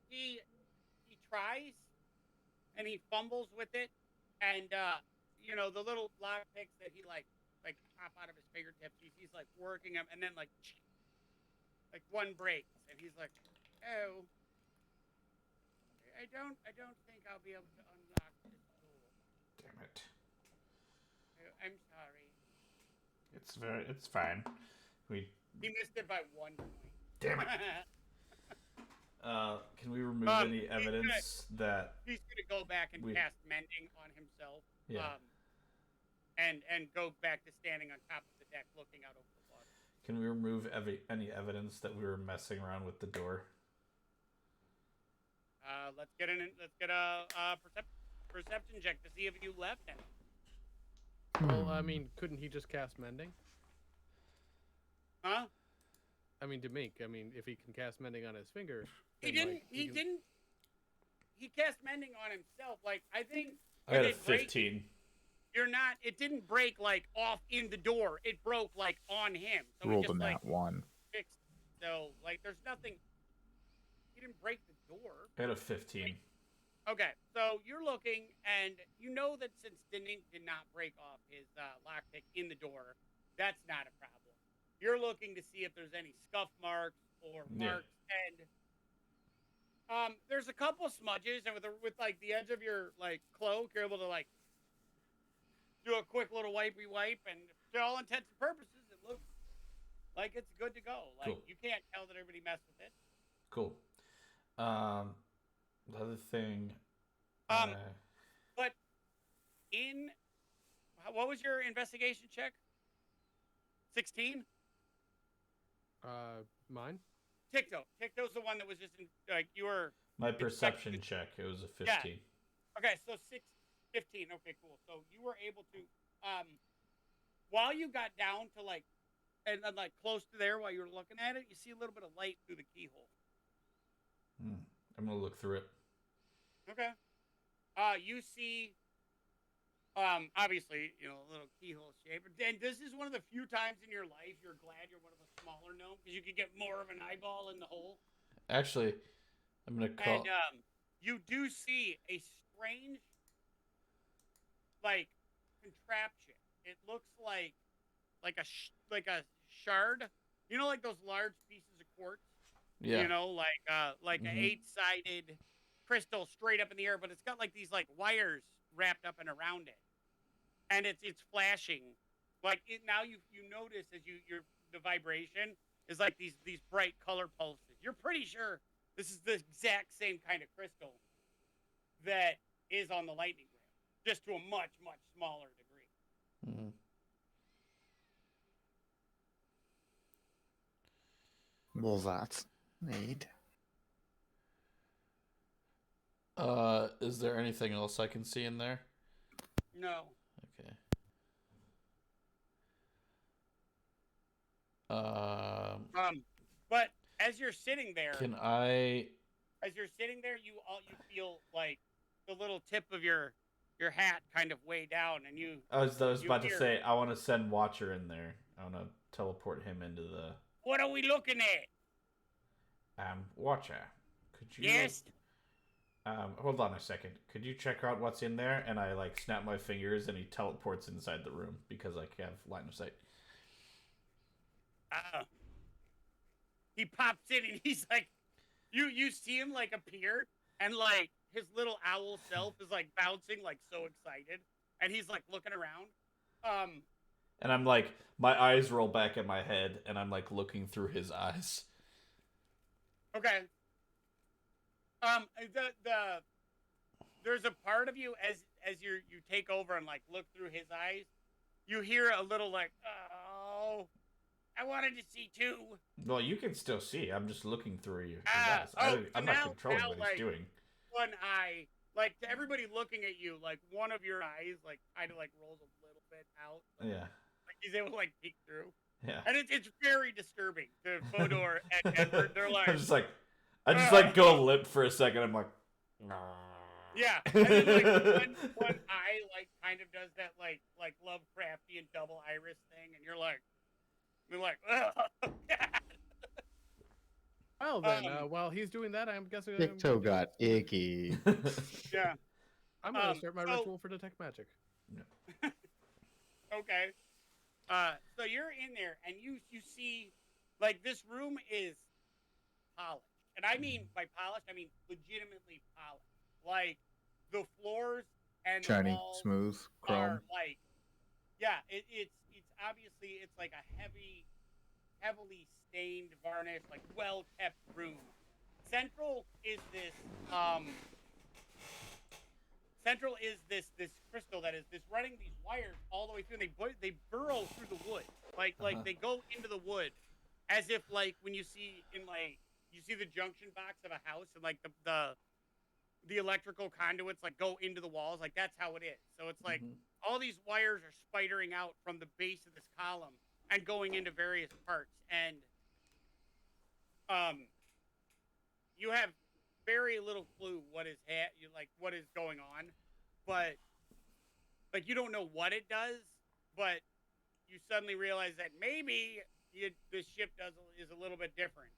[SPEAKER 2] He tries, and he fumbles with it, and the little lock picks that he like pop out of his fingertips. He's working them, and then one breaks, and he's like, oh. I don't think I'll be able to unlock this door.
[SPEAKER 5] Damn it.
[SPEAKER 2] I'm sorry.
[SPEAKER 5] It's fine.
[SPEAKER 2] He missed it by 1 point.
[SPEAKER 5] Damn it. Can we remove any evidence that
[SPEAKER 2] he's gonna go back and cast mending on himself?
[SPEAKER 5] Yeah.
[SPEAKER 2] And go back to standing on top of the deck, looking out over the water.
[SPEAKER 5] Can we remove any evidence that we were messing around with the door?
[SPEAKER 2] Let's get a perception check to see if you left him.
[SPEAKER 4] Well, I mean, couldn't he just cast mending?
[SPEAKER 2] Huh?
[SPEAKER 4] I mean, if he can cast mending on his finger.
[SPEAKER 2] He
[SPEAKER 4] then,
[SPEAKER 2] didn't.
[SPEAKER 4] like,
[SPEAKER 2] He
[SPEAKER 4] can...
[SPEAKER 2] didn't. He cast mending on himself. Like I think.
[SPEAKER 5] I got a
[SPEAKER 2] it break,
[SPEAKER 5] 15.
[SPEAKER 2] You're not. It didn't break like off in the door. It broke like on him. So
[SPEAKER 3] Rolled
[SPEAKER 2] he just
[SPEAKER 3] a
[SPEAKER 2] like
[SPEAKER 3] nat 1.
[SPEAKER 2] fixed. So like, there's nothing. He didn't break the door.
[SPEAKER 5] I got a 15.
[SPEAKER 2] Okay, so you're looking, and you know that since Denink did not break off his lockpick in the door, that's not a problem. You're looking to see if there's any scuff marks or marks, and there's a couple smudges, and with like the edge of your like cloak, you're able to like do a quick little wipey wipe, and to all intents and purposes, it looks like it's good to go. Like
[SPEAKER 5] Cool.
[SPEAKER 2] You can't tell that everybody messed with it.
[SPEAKER 5] Cool. The other thing.
[SPEAKER 2] But what was your investigation check? 16?
[SPEAKER 4] Mine?
[SPEAKER 2] Ticto's the one that was just like you were.
[SPEAKER 5] My perception check. It was a 15.
[SPEAKER 2] Yeah. Okay, so 15. Okay, cool. So you were able to, while you got down to like, and then like close to there while you were looking at it, you see a little bit of light through the keyhole.
[SPEAKER 5] I'm gonna look through it.
[SPEAKER 2] Okay. You see, obviously, a little keyhole shape. And this is one of the few times in your life you're glad you're one of the smaller gnomes because you could get more of an eyeball in the hole.
[SPEAKER 5] Actually, I'm gonna call.
[SPEAKER 2] And you do see a strange, like, contraption. It looks like a shard. Like those large pieces of quartz.
[SPEAKER 5] Yeah.
[SPEAKER 2] Like an 8-sided crystal straight up in the air, but it's got like these like wires wrapped up and around it, and it's flashing. Like now you notice as the vibration is like these bright color pulses. You're pretty sure this is the exact same kind of crystal that is on the lightning ram, just to a much smaller degree.
[SPEAKER 5] Mm-hmm.
[SPEAKER 3] Well, that's neat.
[SPEAKER 5] Is there anything else I can see in there?
[SPEAKER 2] No.
[SPEAKER 5] Okay.
[SPEAKER 2] But as you're sitting there,
[SPEAKER 5] Can I?
[SPEAKER 2] As you're sitting there, you feel like the little tip of your hat kind of way down, and you.
[SPEAKER 5] I was about to say I want to send Watcher in there. I want to teleport him into the.
[SPEAKER 2] What are we looking at?
[SPEAKER 5] Watcher. Could you?
[SPEAKER 2] Yes.
[SPEAKER 5] Hold on a second. Could you check out what's in there? And I like snap my fingers, and he teleports inside the room because I have line of sight.
[SPEAKER 2] He pops in, and he's like, you see him like appear, and like his little owl self is like bouncing, like so excited, and he's like looking around.
[SPEAKER 5] And I'm like, my eyes roll back in my head, and I'm like looking through his eyes.
[SPEAKER 2] Okay. There's a part of you as you take over and like look through his eyes, you hear a little like, oh, I wanted to see too.
[SPEAKER 5] Well, you can still see. I'm just looking through his eyes. I'm not controlling what he's doing.
[SPEAKER 2] One eye, like to everybody looking at you, like one of your eyes, like kind of like rolls a little bit out.
[SPEAKER 5] Yeah.
[SPEAKER 2] Like he's able to like peek through.
[SPEAKER 5] Yeah.
[SPEAKER 2] And it's very disturbing to Fodor and Edward. They're like,
[SPEAKER 5] I just like go limp for a second. I'm like,
[SPEAKER 2] yeah. And then like one eye like kind of does that like Lovecraftian double iris thing, and you're like, oh, God.
[SPEAKER 4] Well then, while he's doing that, I'm guessing.
[SPEAKER 3] Tic-Toe got icky.
[SPEAKER 2] Yeah.
[SPEAKER 4] I'm gonna start my ritual for detect magic.
[SPEAKER 2] Okay. So you're in there, and you see, like, this room is polished. And I mean, by polished, I mean legitimately polished. Like, the floors and
[SPEAKER 3] Shiny,
[SPEAKER 2] the walls
[SPEAKER 3] smooth, chrome.
[SPEAKER 2] are, like, yeah, it's obviously, it's like a heavily stained, varnished, like, well-kept room. Central is this crystal that is running these wires all the way through, and they burrow through the wood. Like they go into the wood, as if like when you see in like you see the junction box of a house and like the electrical conduits like go into the walls. Like that's how it is. So it's like all these wires are spidering out from the base of this column and going into various parts, and you have very little clue what is what is going on, but like you don't know what it does, but you suddenly realize that maybe this ship is a little bit different.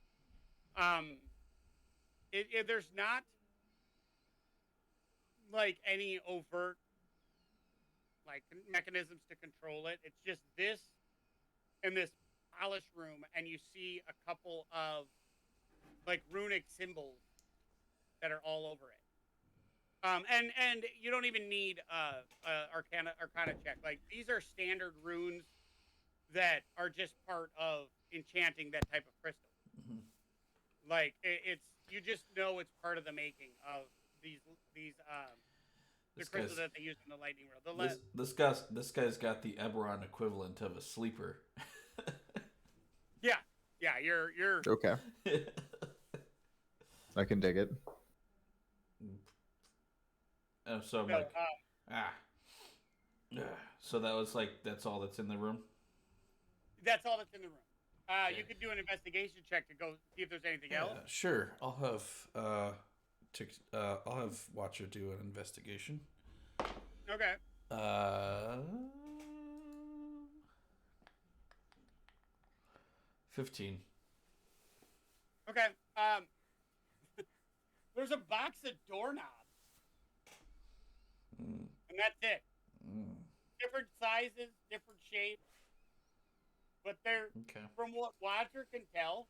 [SPEAKER 2] There's not like any overt like mechanisms to control it. It's just this in this polished room, and you see a couple of like runic symbols that are all over it. And you don't even need arcana check. Like these are standard runes that are just part of enchanting that type of crystal. Like it's you just know it's part of the making of these the crystals that they use in the lightning world.
[SPEAKER 5] This guy's got the Eberron equivalent of a sleeper.
[SPEAKER 2] Yeah, you're
[SPEAKER 3] Okay. I can dig it.
[SPEAKER 5] Oh, so I'm like, So that was like that's all that's in the room.
[SPEAKER 2] That's all that's in the room. You could do an investigation check to go see if there's anything else.
[SPEAKER 5] Sure, I'll have Watcher do an investigation.
[SPEAKER 2] Okay.
[SPEAKER 5] 15.
[SPEAKER 2] Okay. There's a box of doorknobs, and that's it. Different sizes, different shapes, but they're from what Watcher can tell,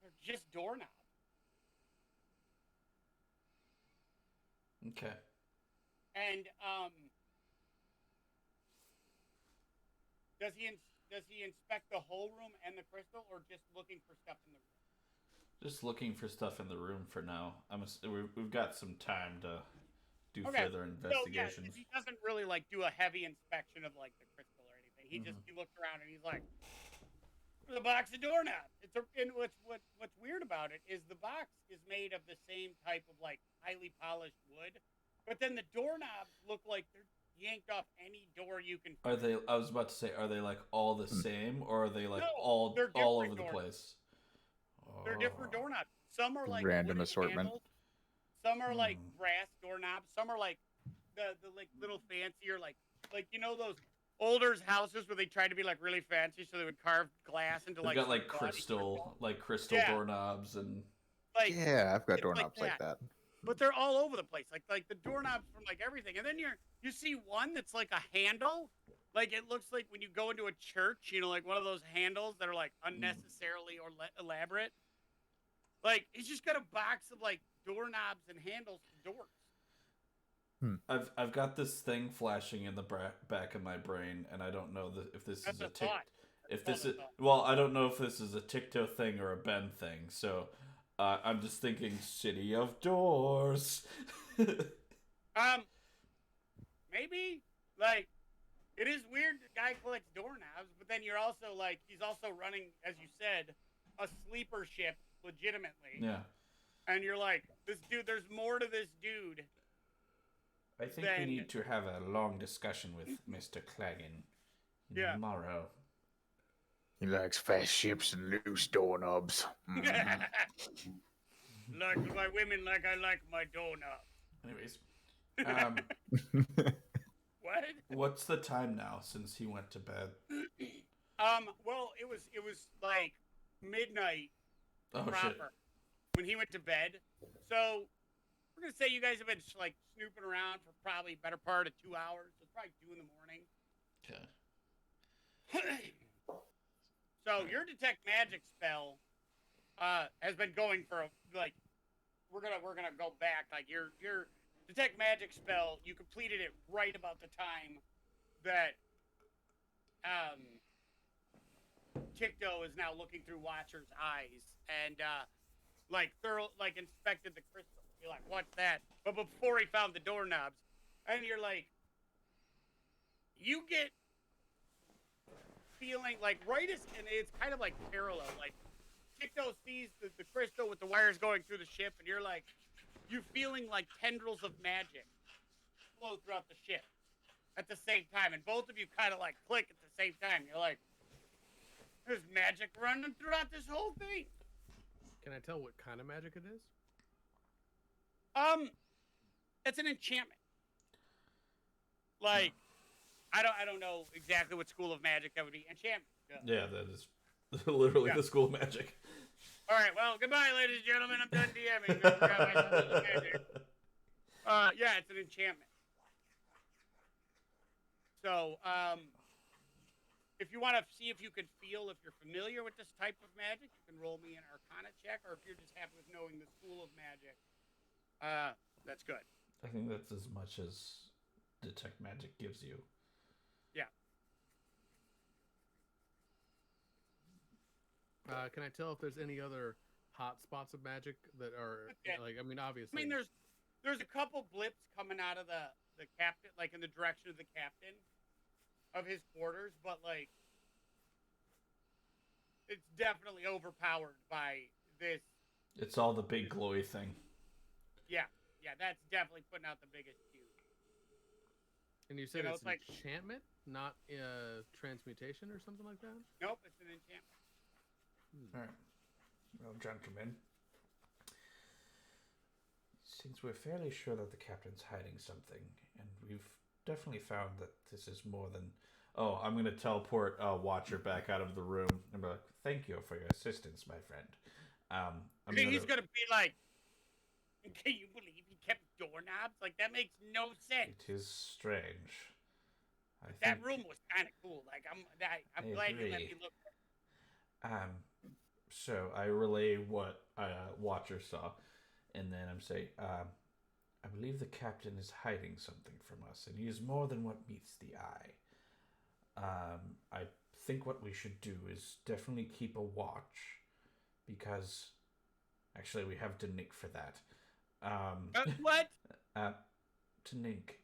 [SPEAKER 2] they're just doorknobs.
[SPEAKER 5] Okay.
[SPEAKER 2] And does he inspect the whole room and the crystal, or just looking for stuff in the room?
[SPEAKER 5] Just looking for stuff in the room for now. We've got some time to do further investigations.
[SPEAKER 2] So, he doesn't really like do a heavy inspection of like the crystal or anything. He he looks around and he's like, "There's a box of doorknobs." And what's weird about it is the box is made of the same type of like highly polished wood, but then the doorknobs look like they're yanked off any door you can.
[SPEAKER 5] Are they? I was about to say, are they like all the same, or are they like all over the place?
[SPEAKER 2] They're different doorknobs. Some are like
[SPEAKER 3] random assortment.
[SPEAKER 2] Handles. Some are like brass doorknobs. Some are like the like little fancier like you know those older houses where they tried to be like really fancy, so they would carve glass into
[SPEAKER 5] They've got like crystal doorknobs and
[SPEAKER 3] like I've got doorknobs like that.
[SPEAKER 2] But they're all over the place, like the doorknobs from like everything. And then you see one that's like a handle. Like, it looks like when you go into a church, you know, like one of those handles that are, like, unnecessarily or elaborate. Like, he's just got a box of, like, doorknobs and handles for doors.
[SPEAKER 5] I've got this thing flashing in the back of my brain, and I don't know if this is a tick. I don't know if this is a Ticto thing or a Ben thing. So, I'm just thinking City of Doors.
[SPEAKER 2] Maybe like. It is weird the guy collects doorknobs, but then you're also like, he's also running, as you said, a sleeper ship legitimately.
[SPEAKER 5] Yeah.
[SPEAKER 2] And you're like, this dude, there's more to this dude.
[SPEAKER 5] I think we need to have a long discussion with Mr. Claggen tomorrow.
[SPEAKER 3] He likes fast ships and loose doorknobs.
[SPEAKER 2] Like my women, like I like my doorknobs.
[SPEAKER 5] Anyways.
[SPEAKER 2] What?
[SPEAKER 5] What's the time now since he went to bed?
[SPEAKER 2] Well, it was like midnight proper
[SPEAKER 5] shit.
[SPEAKER 2] When he went to bed. So we're gonna say you guys have been like snooping around for probably better part of 2 hours. It's probably 2 in the morning.
[SPEAKER 5] Okay.
[SPEAKER 2] So your detect magic spell has been going for like we're gonna go back like your detect magic spell. You completed it right about the time that Ticto is now looking through Watcher's eyes and inspected the crystal. You're like, what's that? But before he found the doorknobs, and you're like, you get feeling like and it's kind of like parallel. Like Ticto sees the crystal with the wires going through the ship, and you're like, you feeling like tendrils of magic flow throughout the ship at the same time, and both of you kind of like click at the same time. You're like, there's magic running throughout this whole thing.
[SPEAKER 4] Can I tell what kind of magic it is?
[SPEAKER 2] It's an enchantment. Like, I don't know exactly what school of magic that would be. Enchantment.
[SPEAKER 5] Yeah, that is literally the school of magic.
[SPEAKER 2] All right, well, goodbye, ladies and gentlemen. I'm done DMing. I forgot my school of magic. Yeah, it's an enchantment. So, if you want to see if you can feel if you're familiar with this type of magic, you can roll me an Arcana check, or if you're just happy with knowing the school of magic, that's good.
[SPEAKER 5] I think that's as much as detect magic gives you.
[SPEAKER 2] Yeah.
[SPEAKER 4] Can I tell if there's any other hot spots of magic that are like? I mean, obviously.
[SPEAKER 2] I mean, there's a couple blips coming out of the captain, like in the direction of the captain of his quarters, but like it's definitely overpowered by this.
[SPEAKER 5] It's all the big glowy thing.
[SPEAKER 2] Yeah, that's definitely putting out the biggest fuse.
[SPEAKER 4] And you said it's an enchantment, not transmutation or something like that?
[SPEAKER 2] Nope, it's an enchantment.
[SPEAKER 5] All right. Well, gentlemen, since we're fairly sure that the captain's hiding something, and we've definitely found that this is more than... Oh, I'm going to teleport Watcher back out of the room and be like, thank you for your assistance, my friend.
[SPEAKER 2] He's going to be like, can you believe he kept doorknobs? Like, that makes no sense.
[SPEAKER 5] It is strange.
[SPEAKER 2] That room was kind of cool. Like, I'm glad you let me look.
[SPEAKER 5] So I relay what Watcher saw, and then I'm saying, I believe the captain is hiding something from us, and he is more than what meets the eye. I think what we should do is definitely keep a watch, because actually we have Denink for that.
[SPEAKER 2] What?
[SPEAKER 5] Denink,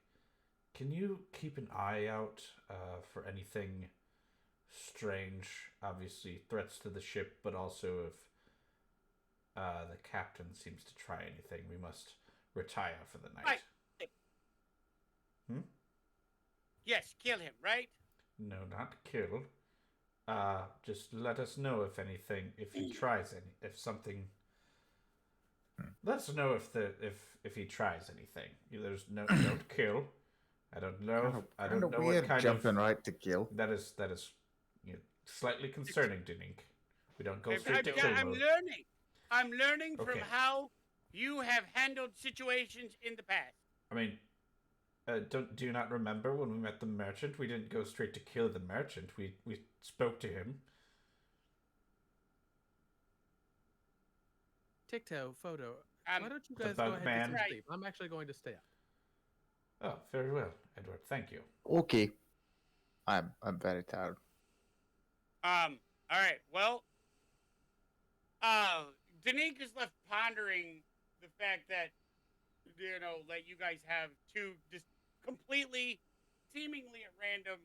[SPEAKER 5] can you keep an eye out for anything strange? Obviously, threats to the ship, but also if the captain seems to try anything, we must retire for the night.
[SPEAKER 2] Right. Yes, kill him, right?
[SPEAKER 5] No, not kill. Just let us know if anything, if he tries if something. Let us know if he tries anything. There's don't kill. I don't know. I don't know what kind
[SPEAKER 3] jumping right to kill.
[SPEAKER 5] That is slightly concerning, Denink. We don't go straight to kill mode.
[SPEAKER 2] I'm learning from how you have handled situations in the past.
[SPEAKER 5] I mean, do you not remember when we met the merchant? We didn't go straight to kill the merchant. We spoke to him.
[SPEAKER 4] Tic-tac photo. Why don't you guys go ahead and get some sleep? I'm actually going to stay up.
[SPEAKER 5] Oh, very well, Edward. Thank you.
[SPEAKER 3] Okay. I'm very tired.
[SPEAKER 2] All right. Well, Denink is left pondering the fact that, that you guys have two just completely, seemingly at random,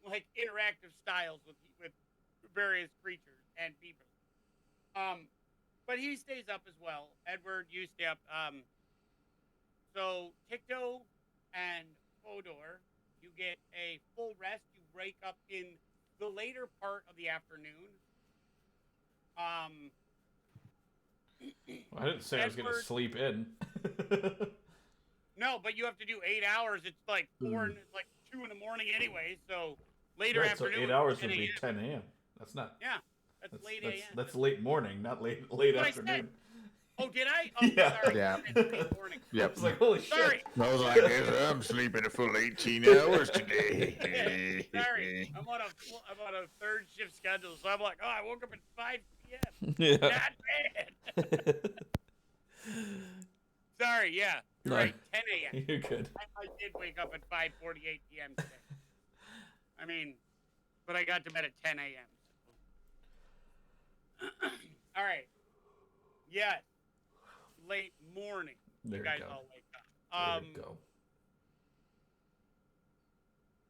[SPEAKER 2] like interactive styles with various creatures and people. But he stays up as well. Edward, you stay up. So Ticto and Fodor, you get a full rest. You wake up in the later part of the afternoon.
[SPEAKER 5] Well, I didn't say I was going to sleep in.
[SPEAKER 2] No, but you have to do 8 hours. It's like 4 and it's like 2 in the morning anyway. So later afternoon.
[SPEAKER 5] So 8 hours would be 10 a.m. That's not.
[SPEAKER 2] Yeah, that's late a.m.
[SPEAKER 5] That's late morning, not late afternoon.
[SPEAKER 2] Oh, did I? Oh,
[SPEAKER 5] yeah.
[SPEAKER 2] Sorry.
[SPEAKER 3] Yeah.
[SPEAKER 2] Late morning.
[SPEAKER 3] Yep.
[SPEAKER 5] It's like, holy
[SPEAKER 2] Sorry.
[SPEAKER 5] shit.
[SPEAKER 3] I was like, I'm sleeping a full 18 hours today.
[SPEAKER 2] Sorry, I'm on a third shift schedule, so I'm like, I woke up at 5 p.m.
[SPEAKER 5] Yeah.
[SPEAKER 2] Not bad. Sorry, yeah. You're right, 10 a.m.
[SPEAKER 5] You're good.
[SPEAKER 2] I did wake up at 5:48 p.m. today. I mean, but I got to bed at 10 a.m. All right. Yes. Late morning.
[SPEAKER 5] There
[SPEAKER 2] you guys
[SPEAKER 5] go.
[SPEAKER 2] all wake up.
[SPEAKER 5] There you go.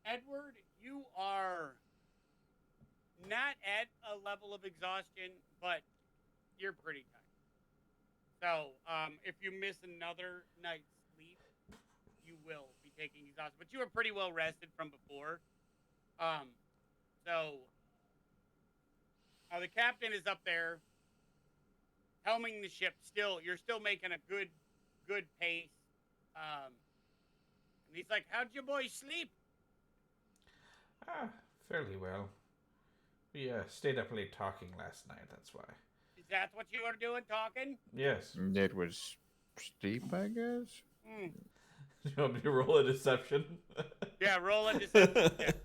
[SPEAKER 2] Edward, you are not at a level of exhaustion, but you're pretty tired. So, if you miss another night's sleep, you will be taking exhaustion. But you were pretty well rested from before. So the captain is up there helming the ship. You're still making a good pace. And he's like, "How'd your boy sleep?"
[SPEAKER 1] Ah, fairly well. We stayed up late talking last night, that's why.
[SPEAKER 2] Is that what you were doing, talking?
[SPEAKER 1] Yes.
[SPEAKER 3] It was steep, I guess.
[SPEAKER 2] Mm.
[SPEAKER 5] You want me to roll a deception?
[SPEAKER 2] Yeah, roll a deception check.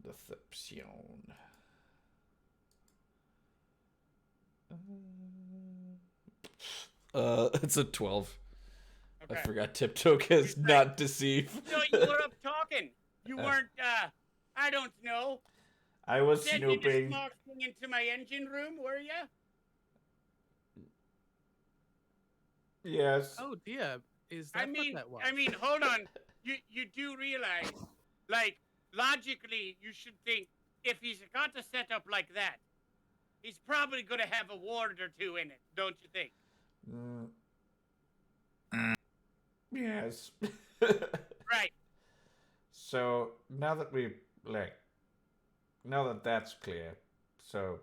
[SPEAKER 1] Deception.
[SPEAKER 5] It's a 12.
[SPEAKER 2] Okay.
[SPEAKER 5] I forgot Tiptoe is not deceive.
[SPEAKER 2] So you were up talking. You weren't, I don't know.
[SPEAKER 1] I was
[SPEAKER 2] Sending
[SPEAKER 1] snooping.
[SPEAKER 2] a small thing into my engine room, were you?
[SPEAKER 1] Yes.
[SPEAKER 4] Oh dear, is that what that was?
[SPEAKER 2] I mean, hold on. You do realize, like, logically, you should think if he's got a setup like that, he's probably going to have a ward or two in it, don't you think?
[SPEAKER 1] Yes.
[SPEAKER 2] Right.
[SPEAKER 1] So now that that's clear, so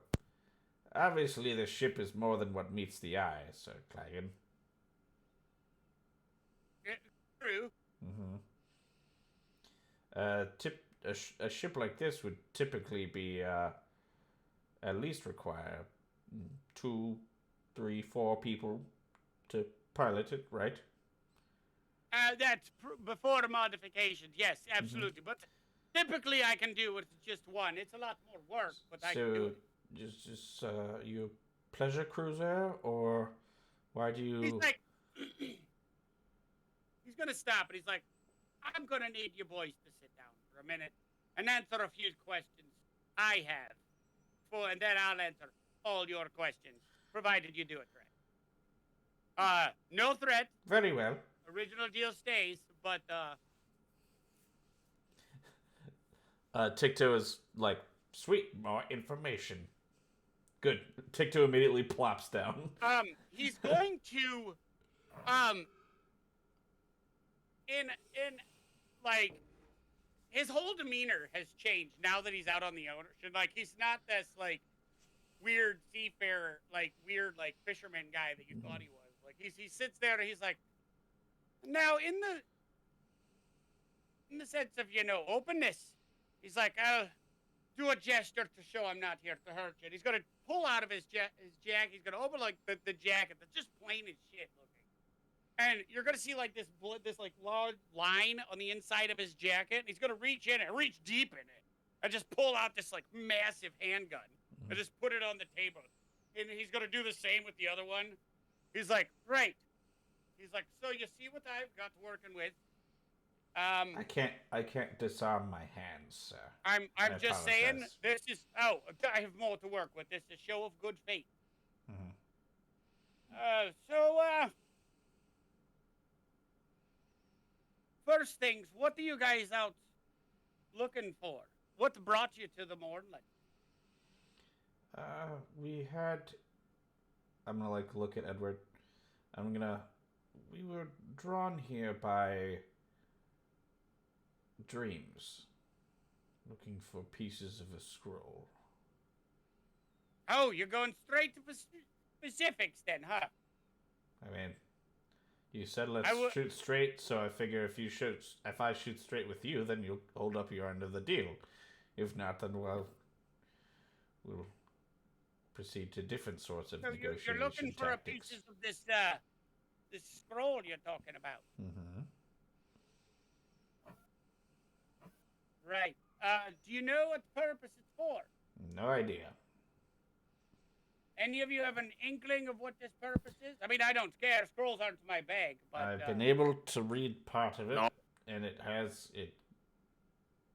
[SPEAKER 1] obviously the ship is more than what meets the eye, Sir Claggen.
[SPEAKER 2] True.
[SPEAKER 1] A ship like this would typically be at least require 2, 3, 4 people to pilot it, right?
[SPEAKER 2] That's before the modifications. Yes, absolutely. But typically I can do it with just one. It's a lot more work, but I can do it.
[SPEAKER 1] Just you a pleasure cruiser, or why do you?
[SPEAKER 2] He's like, he's gonna stop, and he's like, I'm gonna need you boys to sit down for a minute and answer a few questions I have, and then I'll answer all your questions, provided you do it correct. No threat.
[SPEAKER 1] Very well.
[SPEAKER 2] Original deal stays, but
[SPEAKER 5] Ticto is like,
[SPEAKER 1] Sweet, more information.
[SPEAKER 5] good. Ticto immediately plops down.
[SPEAKER 2] he's going to in like his whole demeanor has changed now that he's out on the ocean. Like, he's not this like weird seafarer, like weird like fisherman guy that you thought he was. Like, he sits there and he's like, now in the sense of, openness, he's like, I'll do a gesture to show I'm not here to hurt you. And he's gonna pull out of his jacket. He's gonna open like the jacket that's just plain as shit looking, and you're gonna see like this like large line on the inside of his jacket. And he's gonna reach in and reach deep in it and just pull out this like massive handgun and just put it on the table. And he's gonna do the same with the other one. He's like, right. He's like, so you see what I've got working with.
[SPEAKER 1] I can't disarm my hands, sir.
[SPEAKER 2] I'm just saying,
[SPEAKER 1] apologize.
[SPEAKER 2] this is, I have more to work with. This is a show of good faith. First things, what are you guys out looking for? What brought you to the Mornland?
[SPEAKER 1] I'm gonna look at Edward. We were drawn here by dreams, looking for pieces of a scroll.
[SPEAKER 2] Oh, you're going straight to specifics then, huh?
[SPEAKER 1] I mean, you said let's shoot straight, so I figure if I shoot straight with you, then you'll hold up your end of the deal. If not, then we'll proceed to different sorts of
[SPEAKER 2] So
[SPEAKER 1] negotiation
[SPEAKER 2] you're looking for
[SPEAKER 1] tactics.
[SPEAKER 2] pieces of this scroll you're talking about. Right. Do you know what purpose it's for?
[SPEAKER 1] No idea.
[SPEAKER 2] Any of you have an inkling of what this purpose is? I mean, I don't care. Scrolls aren't my bag, but
[SPEAKER 1] I've been able to read part of it, and it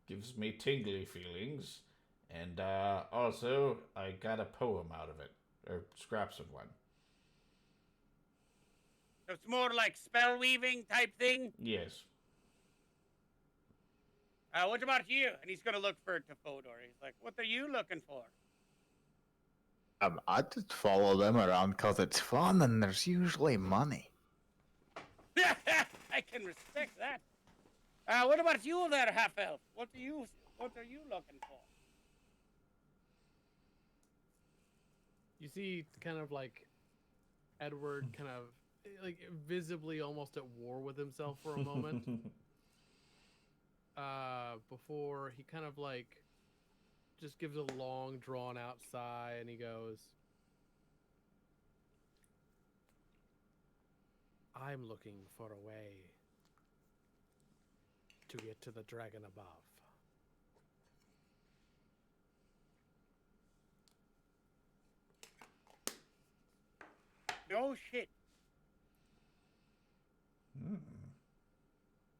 [SPEAKER 1] gives me tingly feelings, and also I got a poem out of it, or scraps of one.
[SPEAKER 2] So it's more like spell weaving type thing.
[SPEAKER 1] Yes.
[SPEAKER 2] What about you? And he's gonna look for Tafodor. He's like, what are you looking for?
[SPEAKER 3] I just follow them around because it's fun and there's usually money.
[SPEAKER 2] I can respect that. What about you there, half-elf? What are you looking for?
[SPEAKER 4] You see, kind of like Edward, kind of like visibly almost at war with himself for a moment. Before he kind of like just gives a long, drawn-out sigh, and he goes, "I'm looking for a way to get to the dragon above."
[SPEAKER 2] No shit.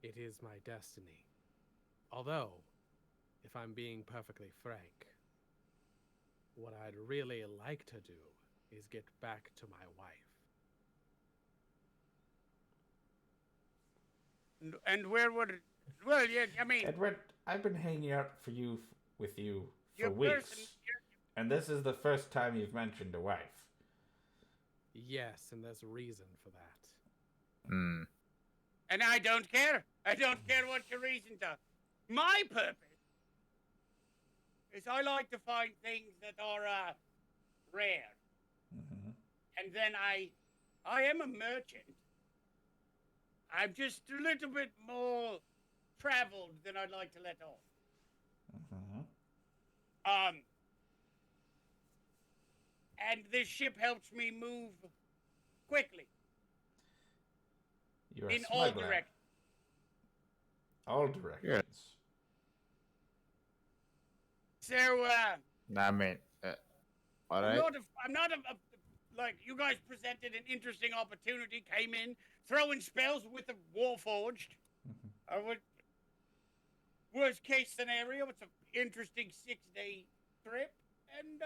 [SPEAKER 4] It is my destiny. Although, if I'm being perfectly frank, what I'd really like to do is get back to my wife.
[SPEAKER 2] And where would it... Well, yeah, I mean...
[SPEAKER 1] Edward, I've been hanging out with you for
[SPEAKER 2] your
[SPEAKER 1] weeks.
[SPEAKER 2] person-
[SPEAKER 1] And this is the first time you've mentioned a wife.
[SPEAKER 4] Yes, and there's a reason for that.
[SPEAKER 3] Hmm.
[SPEAKER 2] And I don't care. I don't care what your reasons are. My purpose is I like to find things that are rare.
[SPEAKER 1] Mm-hmm.
[SPEAKER 2] And then I am a merchant. I'm just a little bit more traveled than I'd like to let on.
[SPEAKER 1] Mm-hmm.
[SPEAKER 2] And this ship helps me move quickly
[SPEAKER 1] You're
[SPEAKER 2] in
[SPEAKER 1] a
[SPEAKER 2] all
[SPEAKER 1] smuggler.
[SPEAKER 2] directions.
[SPEAKER 1] All directions.
[SPEAKER 2] So,
[SPEAKER 3] I mean, all right.
[SPEAKER 2] I'm not like, you guys presented an interesting opportunity, came in, throwing spells with the Warforged. I would, worst case scenario, it's an interesting 6-day trip, and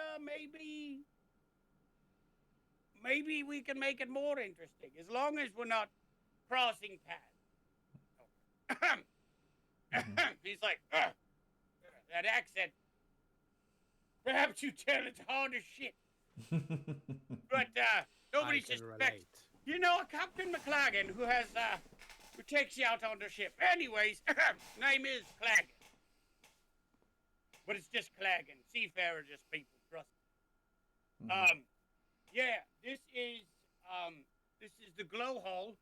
[SPEAKER 2] maybe we can make it more interesting, as long as we're not crossing paths. He's like, that accent. Perhaps you tell it's hard as shit. But nobody
[SPEAKER 4] I can
[SPEAKER 2] suspects.
[SPEAKER 4] relate.
[SPEAKER 2] You know, a Captain Claggen who takes you out on the ship. Anyways, name is Claggen. But it's just Claggen. Seafarers just people, trust me. Yeah, this is the Glow Hull,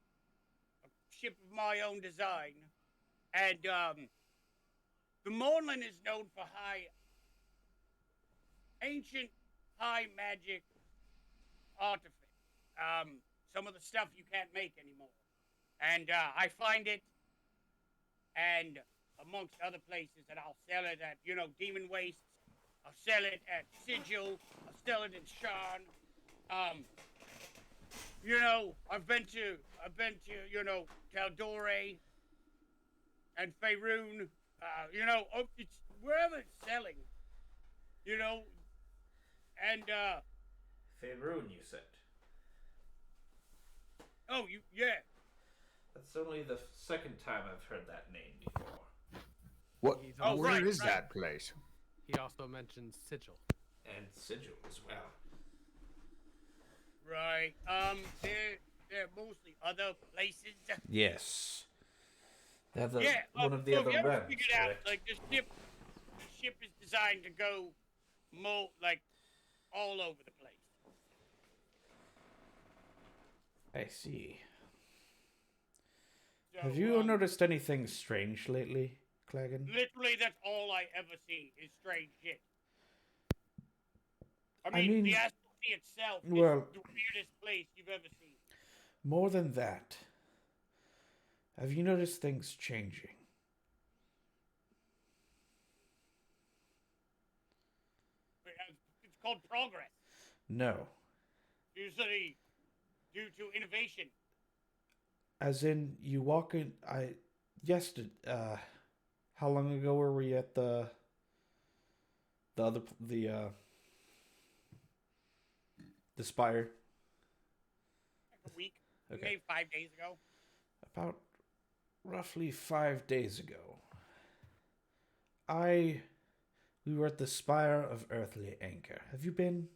[SPEAKER 2] a ship of my own design. And the Mornland is known for ancient high magic artifice. Some of the stuff you can't make anymore. And I find it, and amongst other places, and I'll sell it at, Demon Wastes. I'll sell it at Sigil. I'll sell it in Sharn. I've been to, Taldore and Faerun. It's wherever it's selling. And
[SPEAKER 1] Faerun, you said.
[SPEAKER 2] Oh, yeah.
[SPEAKER 1] That's only the second time I've heard that name before.
[SPEAKER 3] What?
[SPEAKER 4] He's
[SPEAKER 2] Oh,
[SPEAKER 3] Where
[SPEAKER 2] right,
[SPEAKER 3] is
[SPEAKER 2] right.
[SPEAKER 3] that place?
[SPEAKER 4] He also mentioned Sigil.
[SPEAKER 1] And Sigil as well.
[SPEAKER 2] Right. They're mostly other places.
[SPEAKER 1] Yes. They're
[SPEAKER 2] Yeah.
[SPEAKER 1] one of the
[SPEAKER 2] so
[SPEAKER 1] other
[SPEAKER 2] if you ever
[SPEAKER 1] realms,
[SPEAKER 2] figured out,
[SPEAKER 1] correct?
[SPEAKER 2] like, the ship is designed to go more, like, all over the place.
[SPEAKER 1] I see.
[SPEAKER 2] So,
[SPEAKER 1] Have you noticed anything strange lately, Claggen?
[SPEAKER 2] Literally, that's all I ever see is strange shit. I
[SPEAKER 1] I
[SPEAKER 2] mean,
[SPEAKER 1] mean,
[SPEAKER 2] the Astral Sea itself is
[SPEAKER 1] well-
[SPEAKER 2] the weirdest place you've ever seen.
[SPEAKER 1] More than that, have you noticed things changing?
[SPEAKER 2] It's called progress.
[SPEAKER 1] No.
[SPEAKER 2] Usually due to innovation.
[SPEAKER 1] As in, you walk in. How long ago were we at the Spire?
[SPEAKER 2] Like a week.
[SPEAKER 1] Okay.
[SPEAKER 2] Maybe 5 days ago.
[SPEAKER 1] About roughly 5 days ago,
[SPEAKER 5] We were at the Spire of Earthly Anchor. Have you been?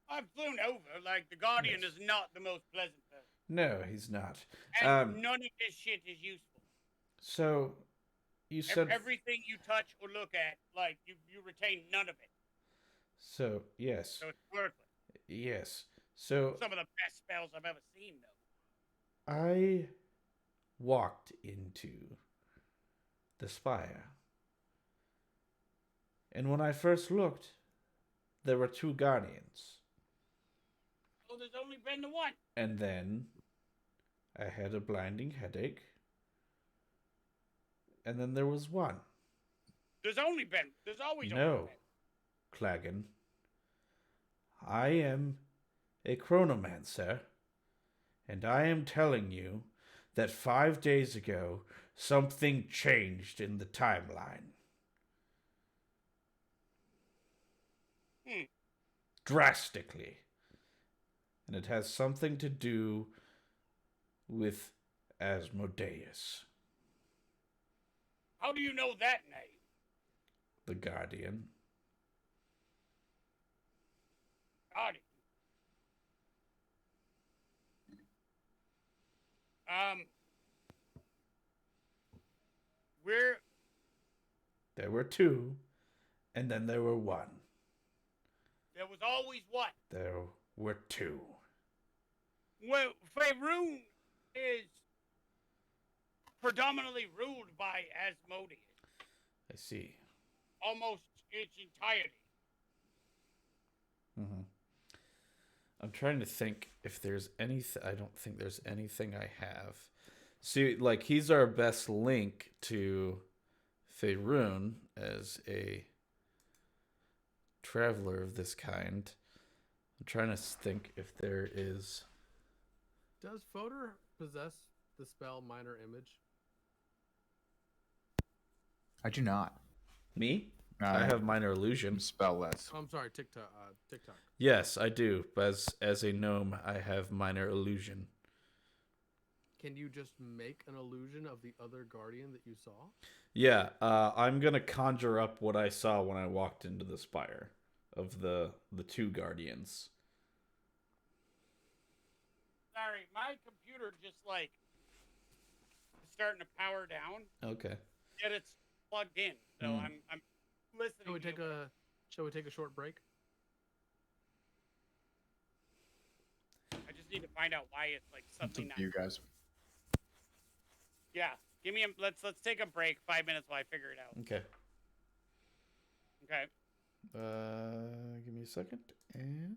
[SPEAKER 2] I've flown over. Like, the Guardian
[SPEAKER 5] Yes.
[SPEAKER 2] is not the most pleasant person.
[SPEAKER 5] No, he's not.
[SPEAKER 2] And none of this shit is useful.
[SPEAKER 5] So, you said...
[SPEAKER 2] Everything you touch or look at, like, you retain none of it.
[SPEAKER 5] So, yes.
[SPEAKER 2] So it's worthless.
[SPEAKER 5] Yes. So,
[SPEAKER 2] Some of the best spells I've ever seen, though.
[SPEAKER 5] I walked into the spire. And when I first looked, there were 2 guardians.
[SPEAKER 2] Oh, there's only been the one.
[SPEAKER 5] And then I had a blinding headache. And then there was 1.
[SPEAKER 2] There's always only
[SPEAKER 5] No,
[SPEAKER 2] been.
[SPEAKER 5] Claggen. I am a chronomancer, and I am telling you that 5 days ago something changed in the timeline. Drastically. And it has something to do with Asmodeus,
[SPEAKER 2] How do you know that name?
[SPEAKER 5] the Guardian.
[SPEAKER 2] Guardian. We're
[SPEAKER 5] There were 2, and then there were 1.
[SPEAKER 2] there was always one.
[SPEAKER 5] There were 2.
[SPEAKER 2] Well, Faerun is predominantly ruled by Asmodeus.
[SPEAKER 5] I see.
[SPEAKER 2] Almost its entirety.
[SPEAKER 5] Mm-hmm. I'm trying to think if there's anything. I don't think there's anything I have. See, like, he's our best link to Faerun as a traveler of this kind. I'm trying to think if there is.
[SPEAKER 4] Does Fodor possess the spell Minor Image?
[SPEAKER 3] I do not.
[SPEAKER 5] Me? I have minor illusion.
[SPEAKER 3] Spell-less.
[SPEAKER 4] Oh, I'm sorry, TikTok. TikTok.
[SPEAKER 5] Yes, I do. But as a gnome, I have minor illusion.
[SPEAKER 4] Can you just make an illusion of the other guardian that you saw?
[SPEAKER 5] Yeah, I'm gonna conjure up what I saw when I walked into the spire of the 2 guardians.
[SPEAKER 2] Sorry, my computer just like is starting to power down.
[SPEAKER 5] Okay.
[SPEAKER 2] Yet it's plugged in, so I'm listening.
[SPEAKER 4] Shall we take a short break?
[SPEAKER 2] I just need to find out why it's like
[SPEAKER 3] It's
[SPEAKER 2] something.
[SPEAKER 3] up to you guys.
[SPEAKER 2] Yeah, give me let's take a break, 5 minutes while I figure it out.
[SPEAKER 5] Okay.
[SPEAKER 2] Okay.
[SPEAKER 5] Give me a second. And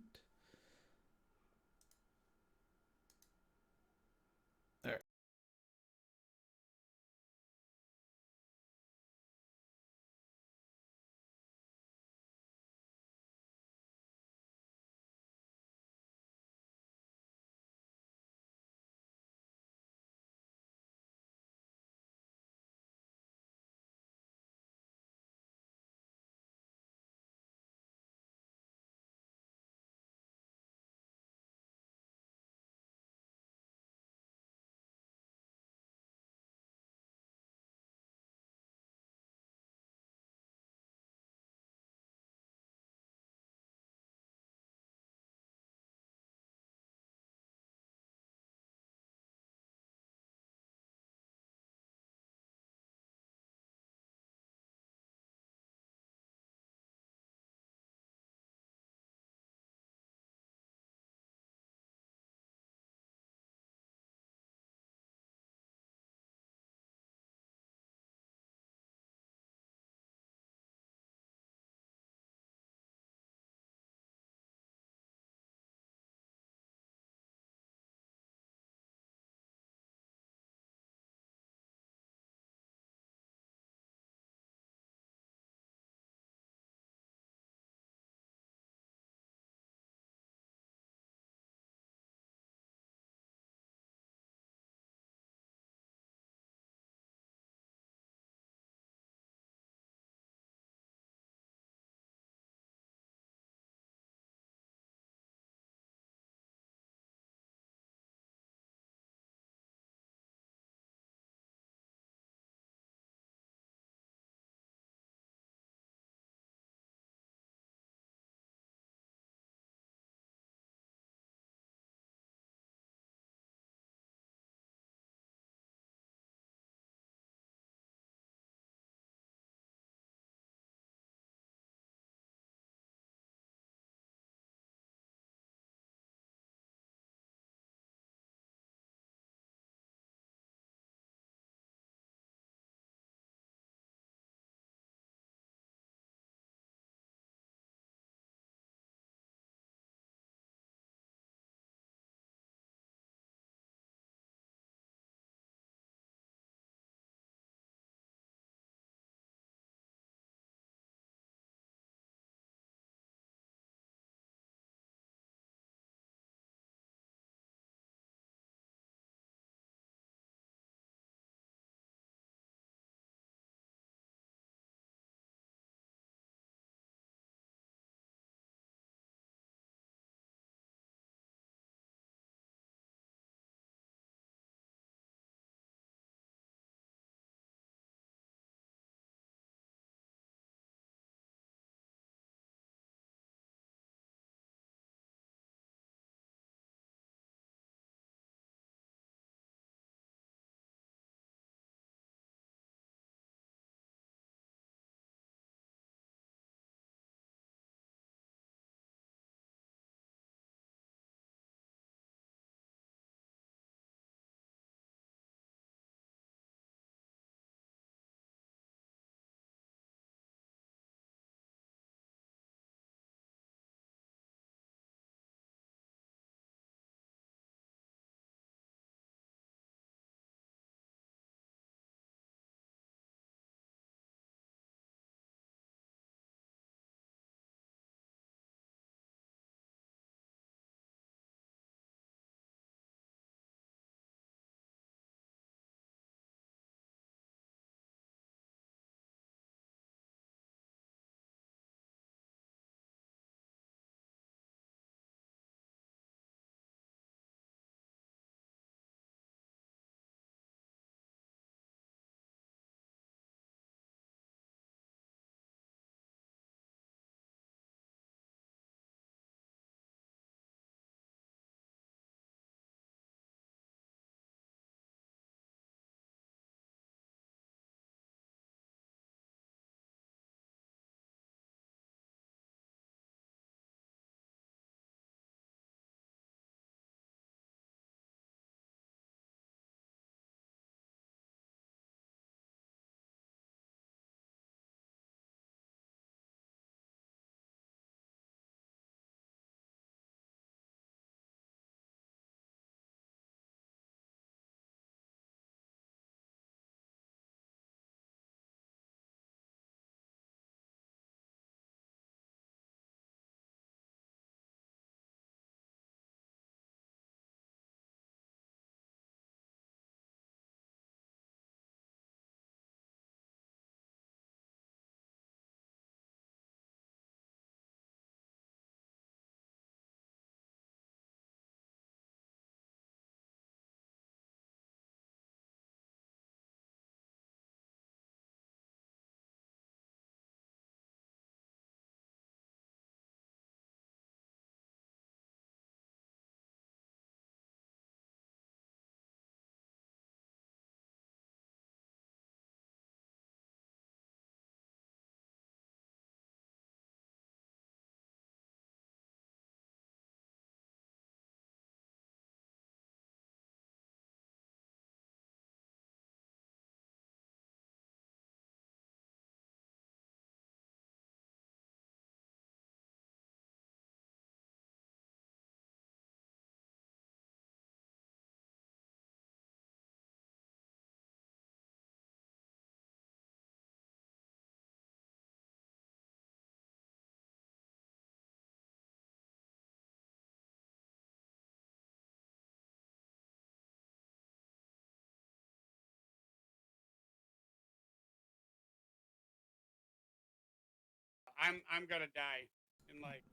[SPEAKER 2] I'm gonna die in like.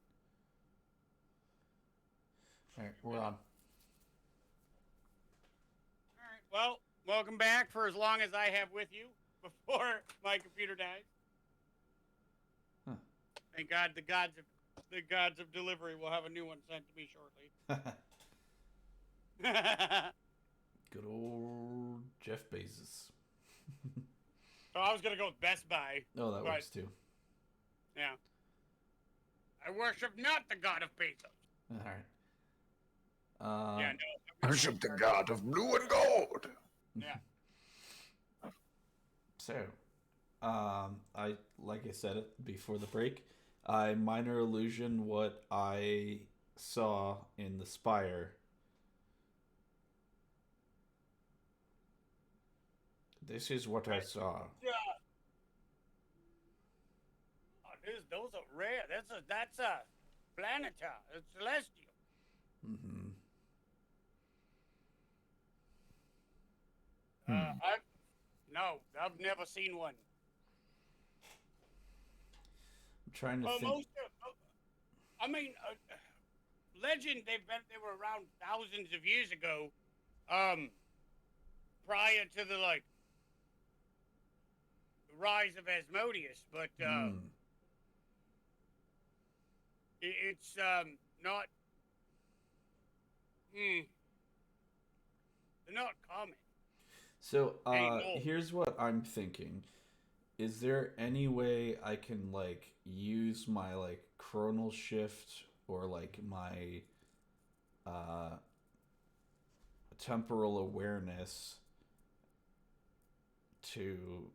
[SPEAKER 5] All right, we're on.
[SPEAKER 2] All right. Well, welcome back for as long as I have with you before my computer dies.
[SPEAKER 5] Huh.
[SPEAKER 2] Thank God the gods of delivery will have a new one sent to me shortly.
[SPEAKER 5] Good old Jeff Bezos.
[SPEAKER 2] So I was gonna go with Best Buy.
[SPEAKER 5] Oh, that
[SPEAKER 2] but,
[SPEAKER 5] works too.
[SPEAKER 2] Yeah. I worship not the god of Bezos.
[SPEAKER 5] All right.
[SPEAKER 2] Yeah, no.
[SPEAKER 3] Worship the god of blue and gold.
[SPEAKER 2] Yeah.
[SPEAKER 5] So, I like I said it before the break. I minor illusion what I saw in the spire. This is what I saw.
[SPEAKER 2] Yeah. Oh, those are rare. That's a planetar. It's celestial.
[SPEAKER 5] Mm-hmm.
[SPEAKER 2] I've never seen one.
[SPEAKER 5] I'm trying to think.
[SPEAKER 2] Legend. They were around thousands of years ago, prior to the rise of Asmodeus. But it's not. They're not common.
[SPEAKER 5] So, here's what I'm thinking. Is there any way I can use my chronal shift or my temporal awareness to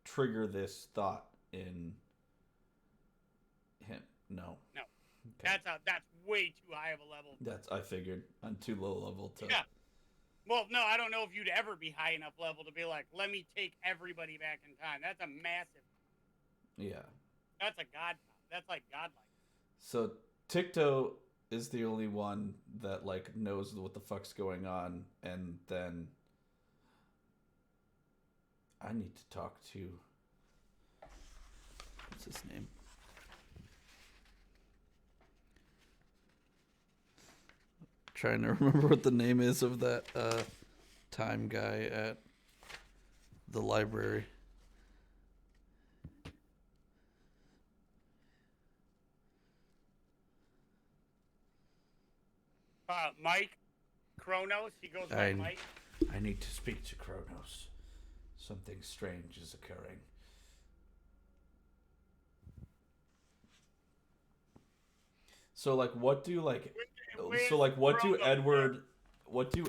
[SPEAKER 5] trigger this thought in him? No.
[SPEAKER 2] No.
[SPEAKER 5] Okay.
[SPEAKER 2] That's way too high of a level.
[SPEAKER 5] I figured I'm too low level to.
[SPEAKER 2] Yeah. Well, no, I don't know if you'd ever be high enough level to be like, let me take everybody back in time. That's a massive.
[SPEAKER 5] Yeah.
[SPEAKER 2] That's a god. That's godlike.
[SPEAKER 5] So Ticto is the only one that knows what the fuck's going on, and then I need to talk to. What's his name? Trying to remember what the name is of that time guy at the library.
[SPEAKER 2] Mike Kronos. He goes by Mike.
[SPEAKER 5] I need to speak to Kronos. Something strange is occurring. So what do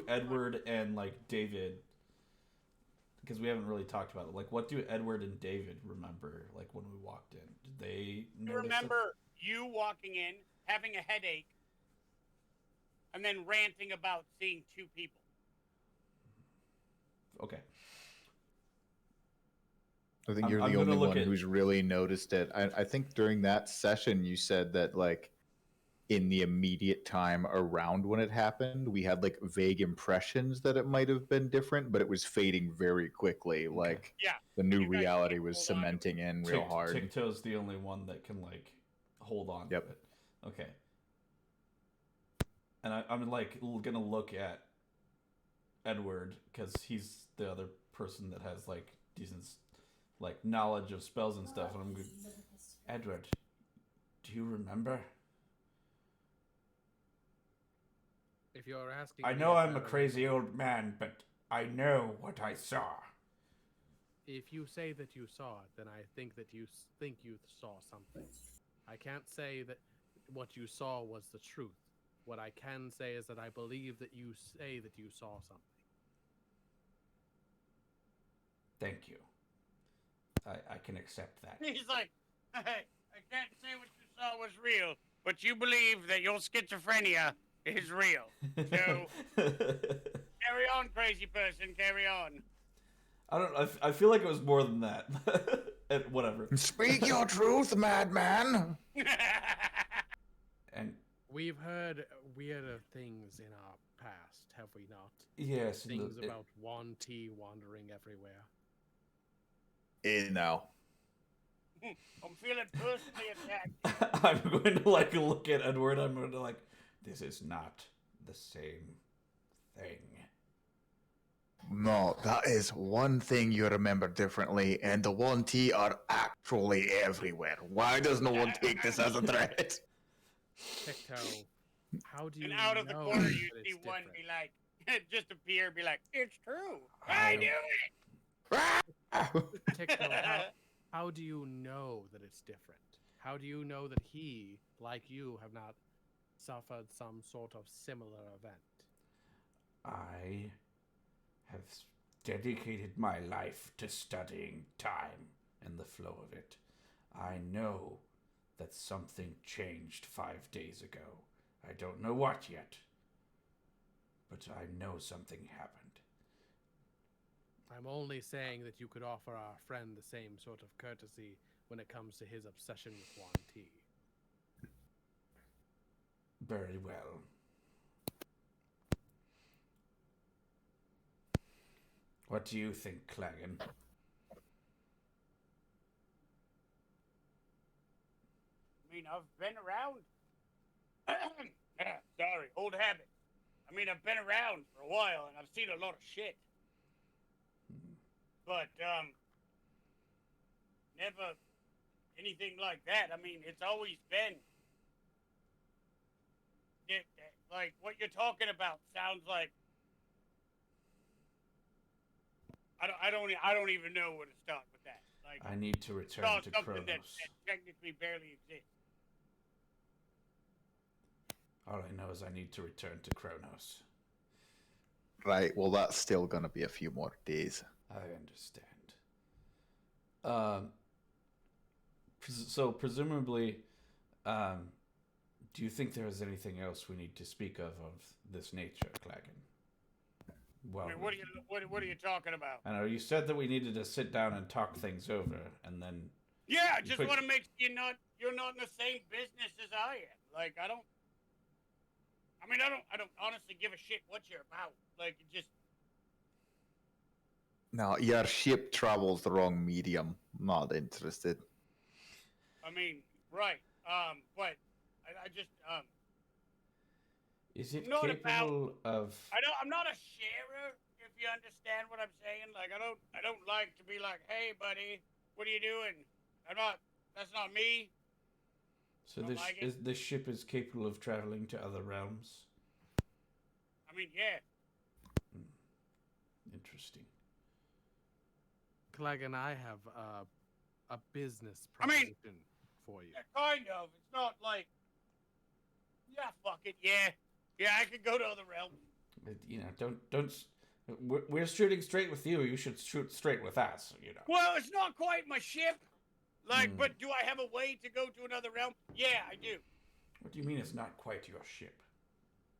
[SPEAKER 5] Edward and David, because we haven't really talked about it. What do Edward and David remember when we walked in? Did they
[SPEAKER 2] remember you walking in, having a headache, and then ranting about seeing two people?
[SPEAKER 5] Okay.
[SPEAKER 3] I think you're the only one who's really noticed it. I think during that session you said that in the immediate time around when it happened, we had vague impressions that it might have been different, but it was fading very quickly.
[SPEAKER 5] Okay.
[SPEAKER 3] The new reality was cementing in real hard.
[SPEAKER 5] Ticto's the only one that can hold on to it. Okay. And I'm gonna look at Edward because he's the other person that has decent knowledge of spells and stuff, and I'm good. Edward, do you remember?
[SPEAKER 4] If you're asking,
[SPEAKER 5] I know I'm a crazy old man, but I know what I saw.
[SPEAKER 4] If you say that you saw it, then I think that you think you saw something. I can't say that what you saw was the truth. What I can say is that I believe that you say that you saw something.
[SPEAKER 5] Thank you. I can accept that.
[SPEAKER 2] He's like, hey, I can't say what you saw was real, but you believe that your schizophrenia is real. So, carry on, crazy person, carry on.
[SPEAKER 5] I feel like it was more than that. Whatever.
[SPEAKER 3] Speak your truth, madman.
[SPEAKER 5] And
[SPEAKER 4] we've heard weirder things in our past, have we not?
[SPEAKER 5] Yes.
[SPEAKER 4] Things about Wanty wandering everywhere.
[SPEAKER 3] No.
[SPEAKER 2] I'm feeling personally attacked.
[SPEAKER 5] I'm going to like look at Edward. I'm going to like, this is not the same thing.
[SPEAKER 3] No, that is one thing you remember differently, and the 1T are actually everywhere. Why does no one take this as a threat?
[SPEAKER 4] Picto, how do you
[SPEAKER 2] And out of the
[SPEAKER 4] know
[SPEAKER 2] corner, you
[SPEAKER 4] that
[SPEAKER 2] see
[SPEAKER 4] it's
[SPEAKER 2] one
[SPEAKER 4] different?
[SPEAKER 2] be like, just appear, be like, it's true. I knew
[SPEAKER 4] Picto,
[SPEAKER 2] it.
[SPEAKER 4] how do you know that it's different? How do you know that he, like you, have not suffered some sort of similar event?
[SPEAKER 5] I have dedicated my life to studying time and the flow of it. I know that something changed 5 days ago. I don't know what yet, but I know something happened.
[SPEAKER 4] I'm only saying that you could offer our friend the same sort of courtesy when it comes to his obsession with Juan T.
[SPEAKER 5] Very well. What do you think, Claggen?
[SPEAKER 2] I mean, I've been around. Sorry, old habit. I mean, I've been around for a while and I've seen a lot of shit. But, never anything like that. I mean, it's always been. Like, what you're talking about sounds like. I don't even know where to start with that. Like,
[SPEAKER 5] I need to return to
[SPEAKER 2] something that
[SPEAKER 5] Kronos.
[SPEAKER 2] technically barely exists.
[SPEAKER 5] All I know is I need to return to Kronos.
[SPEAKER 3] Right, well, that's still gonna be a few more days.
[SPEAKER 5] I understand. So presumably, do you think there is anything else we need to speak of this nature, Claggen? Well,
[SPEAKER 2] I mean, what are you talking about?
[SPEAKER 5] I know you said that we needed to sit down and talk things over, and then.
[SPEAKER 2] Yeah, I just want to make sure you're not in the same business as I am. Like, I don't honestly give a shit what you're about. Like, it just.
[SPEAKER 3] No, your ship travels the wrong medium. Not interested.
[SPEAKER 2] I mean, right. But I just
[SPEAKER 5] Is it
[SPEAKER 2] not
[SPEAKER 5] capable of?
[SPEAKER 2] I'm not a sharer. If you understand what I'm saying, like I don't like to be like, hey, buddy, what are you doing? That's not me.
[SPEAKER 5] So this ship is capable of traveling to other realms.
[SPEAKER 2] I mean, yeah.
[SPEAKER 5] Interesting.
[SPEAKER 4] Claggen, I have a business proposition for you.
[SPEAKER 2] Yeah, kind of. It's not like, yeah, fuck it, yeah, I could go to other realms.
[SPEAKER 5] You know, don't. We're shooting straight with you. You should shoot straight with us. You know.
[SPEAKER 2] Well, it's not quite my ship. Like, but do I have a way to go to another realm? Yeah, I do.
[SPEAKER 5] What do you mean it's not quite your ship?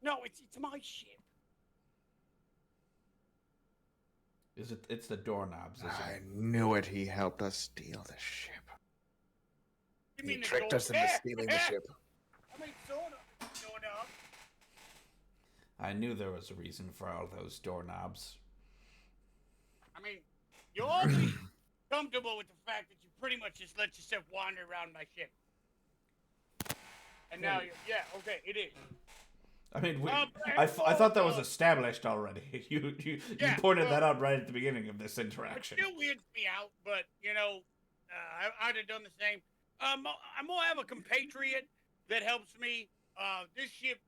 [SPEAKER 2] No, it's my ship.
[SPEAKER 5] Is it? It's the doorknobs.
[SPEAKER 3] I knew it. He helped us steal the ship.
[SPEAKER 2] You mean
[SPEAKER 3] He tricked us into stealing the ship.
[SPEAKER 2] I mean, sort of.
[SPEAKER 5] I knew there was a reason for all those doorknobs.
[SPEAKER 2] I mean, you're already comfortable with the fact that you pretty much just let yourself wander around my ship. And now okay, it is.
[SPEAKER 5] I mean, I thought that was established already. You pointed that out right at the beginning of this interaction.
[SPEAKER 2] It still weirds me out, but, I'd have done the same. I'm gonna have a compatriot that helps me. This ship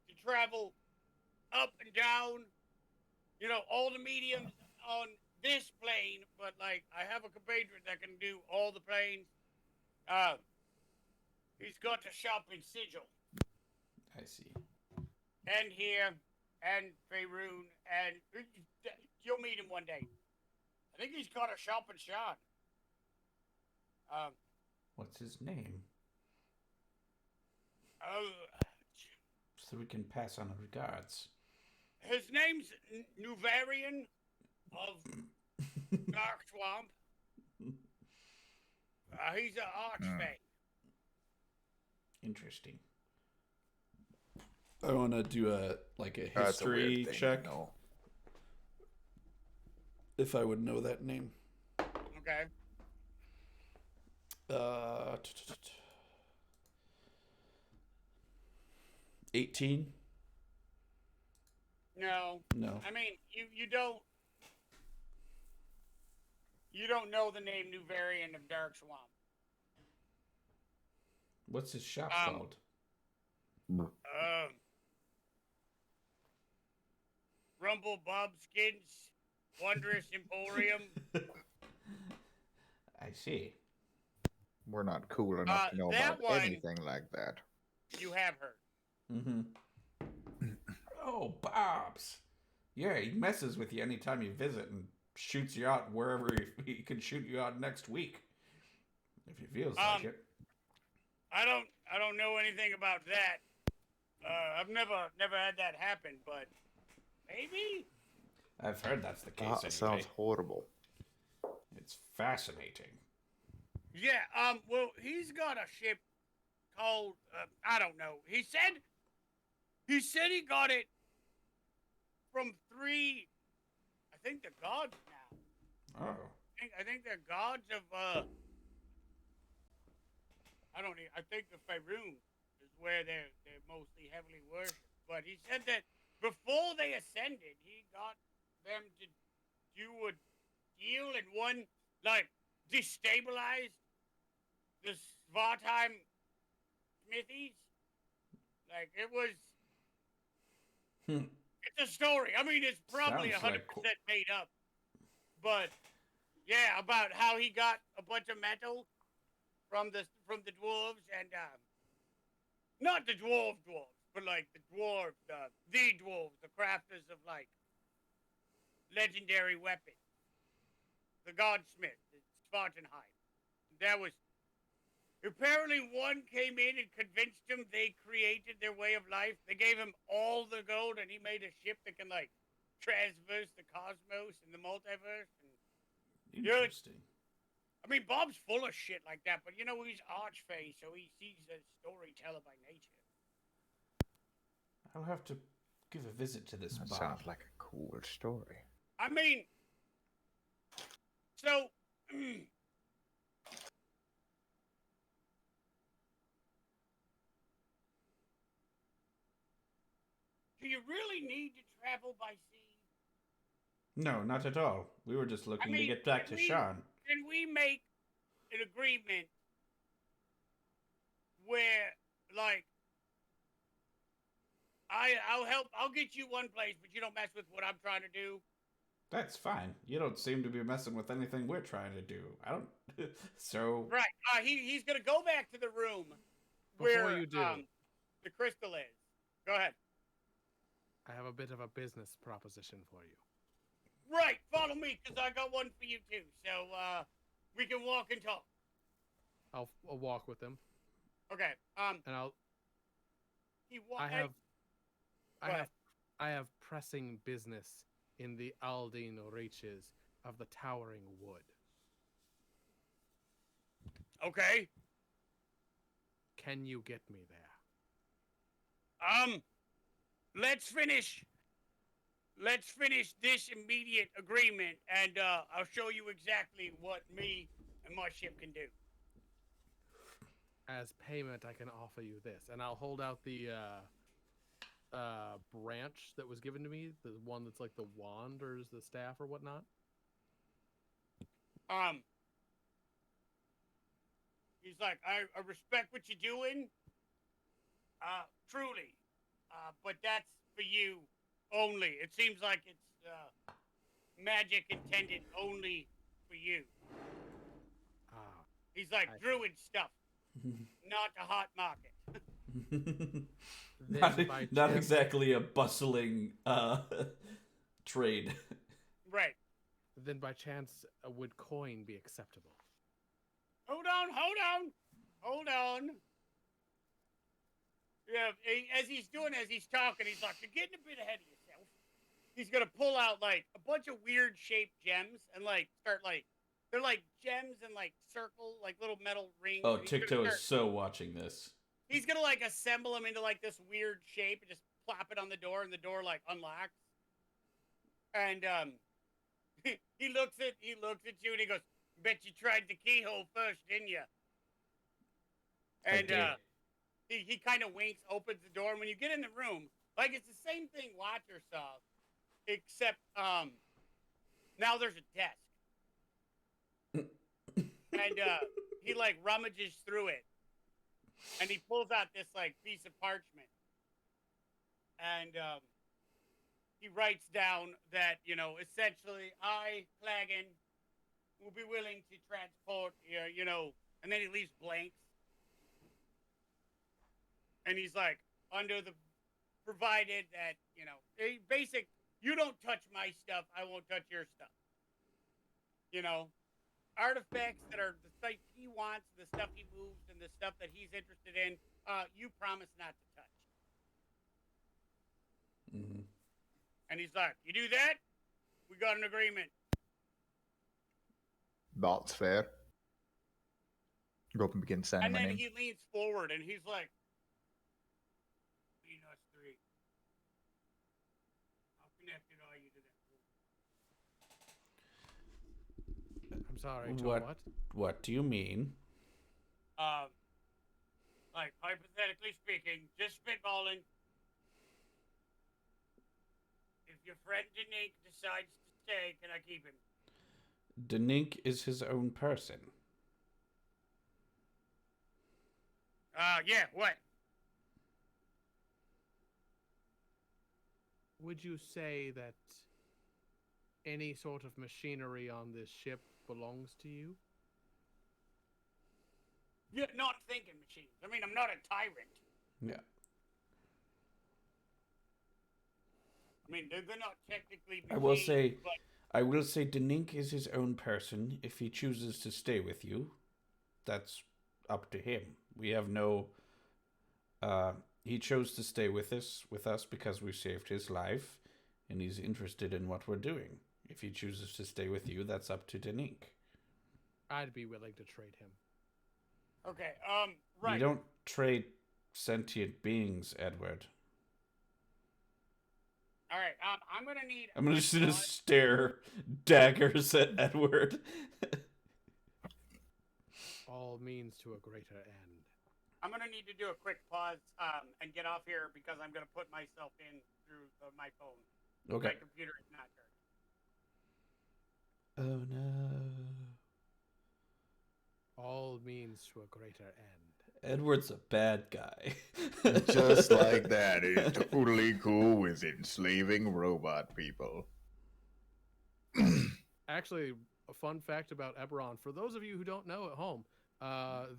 [SPEAKER 2] to travel up and down, all the mediums on this plane, but, like, I have a compatriot that can do all the planes. He's got a shopping sigil.
[SPEAKER 5] I see.
[SPEAKER 2] And here, and Faerun, and you'll meet him one day. I think he's got a shop and shot.
[SPEAKER 5] What's his name?
[SPEAKER 2] Oh,
[SPEAKER 5] so we can pass on regards.
[SPEAKER 2] His name's Nuvarian of Dark Swamp. He's an archfey.
[SPEAKER 5] Interesting. I want to do a history check.
[SPEAKER 3] No.
[SPEAKER 5] If I would know that name.
[SPEAKER 2] Okay.
[SPEAKER 5] $18?
[SPEAKER 2] No.
[SPEAKER 5] No.
[SPEAKER 2] I mean, you don't know the name New Variant of Dark Swamp.
[SPEAKER 5] What's his shop called?
[SPEAKER 2] Rumplebobskins Wondrous Emporium.
[SPEAKER 5] I see.
[SPEAKER 3] We're not cool enough to know about anything like that.
[SPEAKER 2] You have heard.
[SPEAKER 5] Mm-hmm. Oh, Bob's. Yeah, he messes with you anytime you visit and shoots you out wherever he can shoot you out next week. If he feels like it.
[SPEAKER 2] I don't know anything about that. I've never had that happen, but maybe.
[SPEAKER 5] I've heard that's the case.
[SPEAKER 3] That sounds horrible.
[SPEAKER 5] It's fascinating.
[SPEAKER 2] Yeah. Well, he's got a ship called I don't know. He said he got it from 3. I think the gods now.
[SPEAKER 5] Oh.
[SPEAKER 2] I think they're gods of I think the Faerun is where they're mostly heavily worshipped. But he said that before they ascended, he got them to do a deal and one like destabilized the Svartheim smithies. Like it was. It's a story. I mean, it's probably 100% made up. But yeah, about how he got a bunch of metal from the dwarves and not the dwarves, but like the dwarves, the crafters of like legendary weapons, the Godsmith, the Svartenheim. That was apparently one came in and convinced him they created their way of life. They gave him all the gold, and he made a ship that can like transverse the cosmos and the multiverse. And
[SPEAKER 5] interesting.
[SPEAKER 2] I mean, Bob's full of shit like that, but you know he's Archfey, so he's a storyteller by nature.
[SPEAKER 5] I'll have to give a visit to this
[SPEAKER 3] That
[SPEAKER 5] Bob.
[SPEAKER 3] sounds like a cool story.
[SPEAKER 2] I mean, so do you really need to travel by sea?
[SPEAKER 5] No, not at all. We were just looking to get back to Sean.
[SPEAKER 2] Can we make an agreement where, like, I'll get you one place, but you don't mess with what I'm trying to do?
[SPEAKER 5] That's fine. You don't seem to be messing with anything we're trying to do. I don't. So.
[SPEAKER 2] Right. He's gonna go back to the room
[SPEAKER 4] Before
[SPEAKER 2] where
[SPEAKER 4] you do,
[SPEAKER 2] the crystal is. Go ahead.
[SPEAKER 4] I have a bit of a business proposition for you.
[SPEAKER 2] Right. Follow me, because I got one for you too. So we can walk and talk.
[SPEAKER 4] I'll walk with him.
[SPEAKER 2] Okay.
[SPEAKER 4] And I have pressing business in the Aldine reaches of the Towering Wood.
[SPEAKER 2] Okay.
[SPEAKER 4] Can you get me there?
[SPEAKER 2] Let's finish this immediate agreement, and I'll show you exactly what me and my ship can do.
[SPEAKER 4] As payment, I can offer you this, and I'll hold out the branch that was given to me, the one that's like the wand or the staff or whatnot.
[SPEAKER 2] He's like, I respect what you're doing, truly, but that's for you only. It seems like it's magic intended only for you. He's like, druid stuff, not a hot market.
[SPEAKER 5] not exactly a bustling trade.
[SPEAKER 2] Right.
[SPEAKER 4] Then by chance, would coin be acceptable?
[SPEAKER 2] Hold on. Yeah, as he's talking, he's like, you're getting a bit ahead of yourself. He's gonna pull out like a bunch of weird shaped gems and like start like, they're like gems and like circle, like little metal rings.
[SPEAKER 5] Oh, Ticto is so watching this.
[SPEAKER 2] He's gonna like assemble them into like this weird shape and just plop it on the door, and the door like unlocks. And he looks at you and he goes, "Bet you tried the keyhole first, didn't you?" And
[SPEAKER 1] Okay.
[SPEAKER 2] he kind of winks, opens the door, and when you get in the room, like it's the same thing Watcher saw, except now there's a desk. And he like rummages through it, and he pulls out this like piece of parchment, and he writes down that essentially I Claggen will be willing to transport and then he leaves blanks, and he's like under the provided that basic you don't touch my stuff, I won't touch your stuff. Artifacts that are the stuff he wants, the stuff he moves, and the stuff that he's interested in, you promise not to touch.
[SPEAKER 1] Mm-hmm.
[SPEAKER 2] And he's like, you do that, we got an agreement.
[SPEAKER 3] That's fair. Go up and begin signing
[SPEAKER 2] And
[SPEAKER 3] my
[SPEAKER 2] then
[SPEAKER 3] name.
[SPEAKER 2] he leans forward and he's like, between us three, how connected are you to that room?
[SPEAKER 4] I'm sorry. To
[SPEAKER 1] What?
[SPEAKER 4] what?
[SPEAKER 1] What do you mean?
[SPEAKER 2] Like hypothetically speaking, just spitballing. If your friend Denique decides to stay, can I keep him?
[SPEAKER 1] Denink is his own person.
[SPEAKER 2] Yeah, what?
[SPEAKER 4] Would you say that any sort of machinery on this ship belongs to you?
[SPEAKER 2] You're not thinking machines. I mean, I'm not a tyrant.
[SPEAKER 1] Yeah.
[SPEAKER 2] I mean, they're not technically machines,
[SPEAKER 1] I will say Denink is his own person. If he chooses to stay with you, that's up to him. We have no he chose to stay with us because we saved his life and he's interested in what we're doing. If he chooses to stay with you, that's up to Denink.
[SPEAKER 4] I'd be willing to trade him.
[SPEAKER 2] Okay, right.
[SPEAKER 1] You don't trade sentient beings, Edward.
[SPEAKER 2] All right, I'm gonna need.
[SPEAKER 1] I'm just gonna stare daggers at Edward.
[SPEAKER 4] All means to a greater end.
[SPEAKER 2] I'm gonna need to do a quick pause and get off here because I'm gonna put myself in through my phone.
[SPEAKER 1] Okay.
[SPEAKER 2] My computer is not charged.
[SPEAKER 1] Oh no.
[SPEAKER 4] All means to a greater end.
[SPEAKER 1] Edward's a bad guy.
[SPEAKER 3] Just like that, he's totally cool with enslaving robot people.
[SPEAKER 4] Actually, a fun fact about Eberron, for those of you who don't know at home,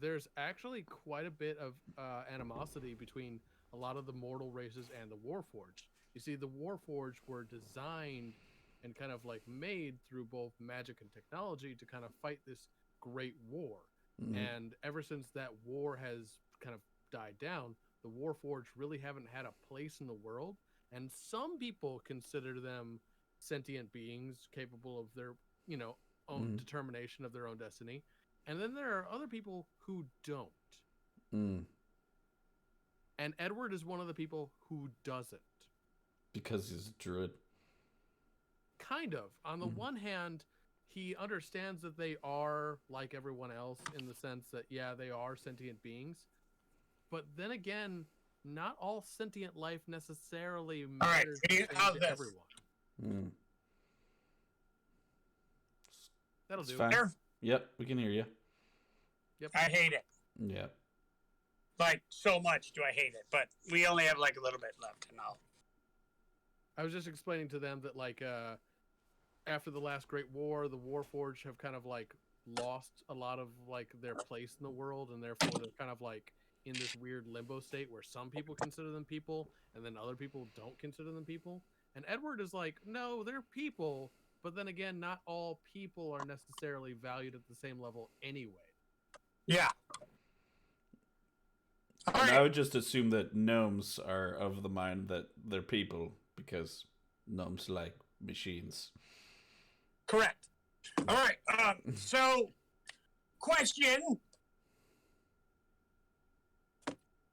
[SPEAKER 4] there's actually quite a bit of animosity between a lot of the mortal races and the Warforged. You see, the Warforged were designed and kind of like made through both magic and technology to kind of fight this great war.
[SPEAKER 1] Mhm.
[SPEAKER 4] And ever since that war has kind of died down, the Warforged really haven't had a place in the world. And some people consider them sentient beings capable of their, own determination of their own destiny. And then there are other people who don't.
[SPEAKER 1] Mm.
[SPEAKER 4] And Edward is one of the people who doesn't.
[SPEAKER 1] Because he's a druid.
[SPEAKER 4] Kind of. On the one hand, he understands that they are like everyone else in the sense that, yeah, they are sentient beings. But then again, not all sentient life necessarily matters to everyone.
[SPEAKER 1] Mm.
[SPEAKER 4] That'll
[SPEAKER 1] It's
[SPEAKER 4] do.
[SPEAKER 1] fine.
[SPEAKER 2] There.
[SPEAKER 1] Yep, we can hear you.
[SPEAKER 4] Yep.
[SPEAKER 2] I hate it.
[SPEAKER 1] Yeah.
[SPEAKER 2] Like, so much do I hate it. But we only have like a little bit left now.
[SPEAKER 4] I was just explaining to them that, like, after the last Great War, the Warforged have kind of like lost a lot of like their place in the world, and therefore they're kind of like in this weird limbo state where some people consider them people, and then other people don't consider them people. And Edward is like, no, they're people, but then again, not all people are necessarily valued at the same level anyway.
[SPEAKER 2] Yeah.
[SPEAKER 1] And I would just assume that gnomes are of the mind that they're people because gnomes like machines.
[SPEAKER 2] Correct. All right. So, question.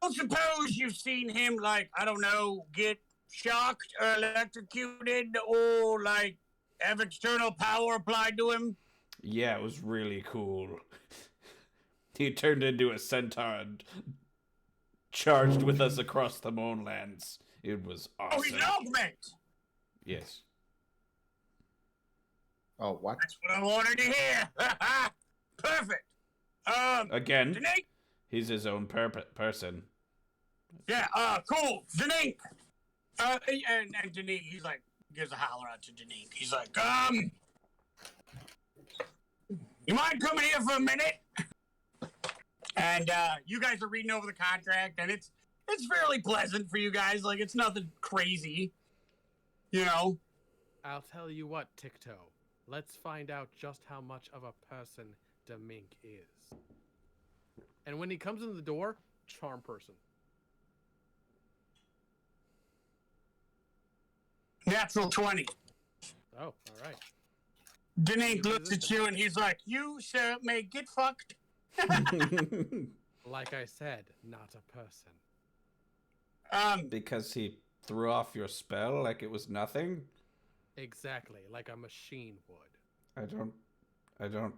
[SPEAKER 2] Don't suppose you've seen him, like, I don't know, get shocked or electrocuted or, like, have external power applied to him?
[SPEAKER 1] Yeah, it was really cool. He turned into a centaur and charged with us across the moonlands. It was awesome.
[SPEAKER 2] Oh, he's an augment!
[SPEAKER 1] Yes.
[SPEAKER 3] Oh, what?
[SPEAKER 2] That's what I wanted to hear. Perfect.
[SPEAKER 1] Again,
[SPEAKER 2] Janine?
[SPEAKER 1] he's his own person.
[SPEAKER 2] Yeah, cool. Janine. And Janine, he's like, gives a holler out to Janine. He's like, you mind coming here for a minute? And, you guys are reading over the contract, and it's fairly pleasant for you guys. Like, it's nothing crazy. You know?
[SPEAKER 4] I'll tell you what, Ticto. Let's find out just how much of a person Demink is. And when he comes in the door, charm person.
[SPEAKER 2] Natural 20.
[SPEAKER 4] Oh, all right.
[SPEAKER 2] Janine looks at you, and he's like, you, sir, may get fucked.
[SPEAKER 4] Like I said, not a person.
[SPEAKER 1] Because he threw off your spell like it was nothing?
[SPEAKER 4] Exactly, like a machine would.
[SPEAKER 1] I don't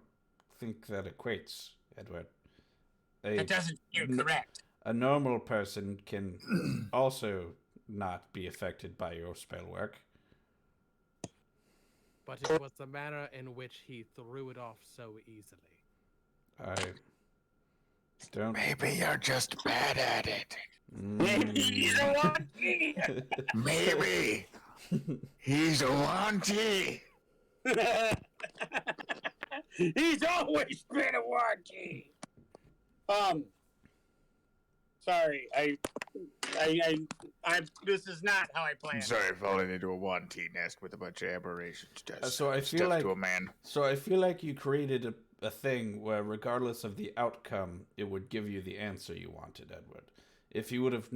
[SPEAKER 1] think that equates, Edward.
[SPEAKER 2] That doesn't feel correct.
[SPEAKER 1] A normal person can also not be affected by your spell work.
[SPEAKER 4] But it was the manner in which he threw it off so easily.
[SPEAKER 1] I don't...
[SPEAKER 3] Maybe you're just bad at it.
[SPEAKER 2] Maybe he's a wonky.
[SPEAKER 3] Maybe he's a wanty.
[SPEAKER 2] He's always been a wonky. Sorry, I this is not how I planned.
[SPEAKER 3] Sorry, falling into a wanty nest with a bunch of aberrations.
[SPEAKER 1] So I feel
[SPEAKER 3] stuff
[SPEAKER 1] like
[SPEAKER 3] to a man.
[SPEAKER 1] So I feel like you created a thing where, regardless of the outcome, it would give you the answer you wanted, Edward. If you would have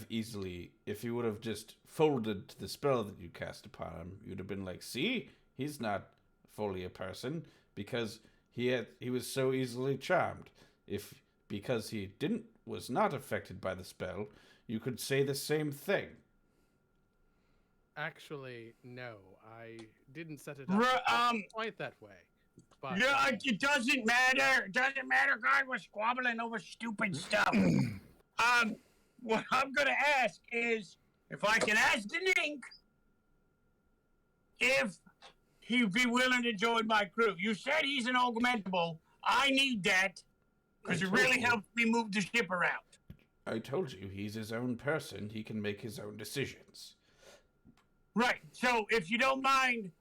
[SPEAKER 1] if you would have just folded the spell that you cast upon him, you'd have been like, see, he's not fully a person because he was so easily charmed. Because he was not affected by the spell, you could say the same thing.
[SPEAKER 4] Actually, no, I didn't set it up quite that way. But
[SPEAKER 2] yeah, it doesn't matter. It doesn't matter, God. We're squabbling over stupid stuff. What I'm gonna ask is if I can ask Denink if he'd be willing to join my crew. You said he's an augmentable. I need that because it really helps me move the ship around.
[SPEAKER 1] I told you, he's his own person. He can make his own decisions.
[SPEAKER 2] Right. So if you don't mind,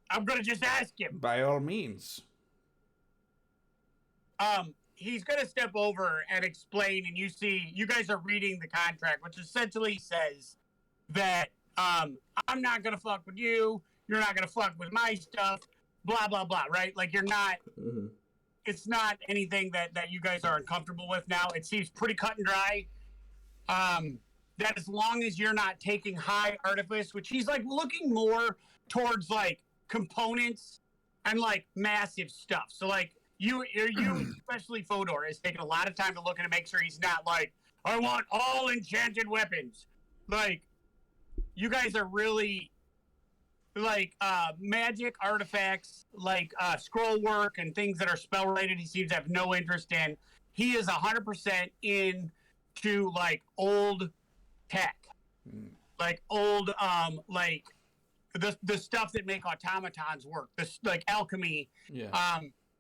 [SPEAKER 2] I'm gonna just ask him.
[SPEAKER 1] By all means.
[SPEAKER 2] He's gonna step over and explain, and you guys are reading the contract, which essentially says that I'm not gonna fuck with you, you're not gonna fuck with my stuff, blah blah blah, right? Like you're not it's not anything that you guys are uncomfortable with now. It seems pretty cut and dry. That as long as you're not taking high artifice, which he's like looking more towards like components and like massive stuff. So like you especially Fodor is taking a lot of time to look and make sure he's not like, I want all enchanted weapons. Like you guys are really like magic artifacts, like scroll work and things that are spell related. He seems to have no interest in. He is 100% into like old tech, like old like the stuff that make automatons work, this like alchemy,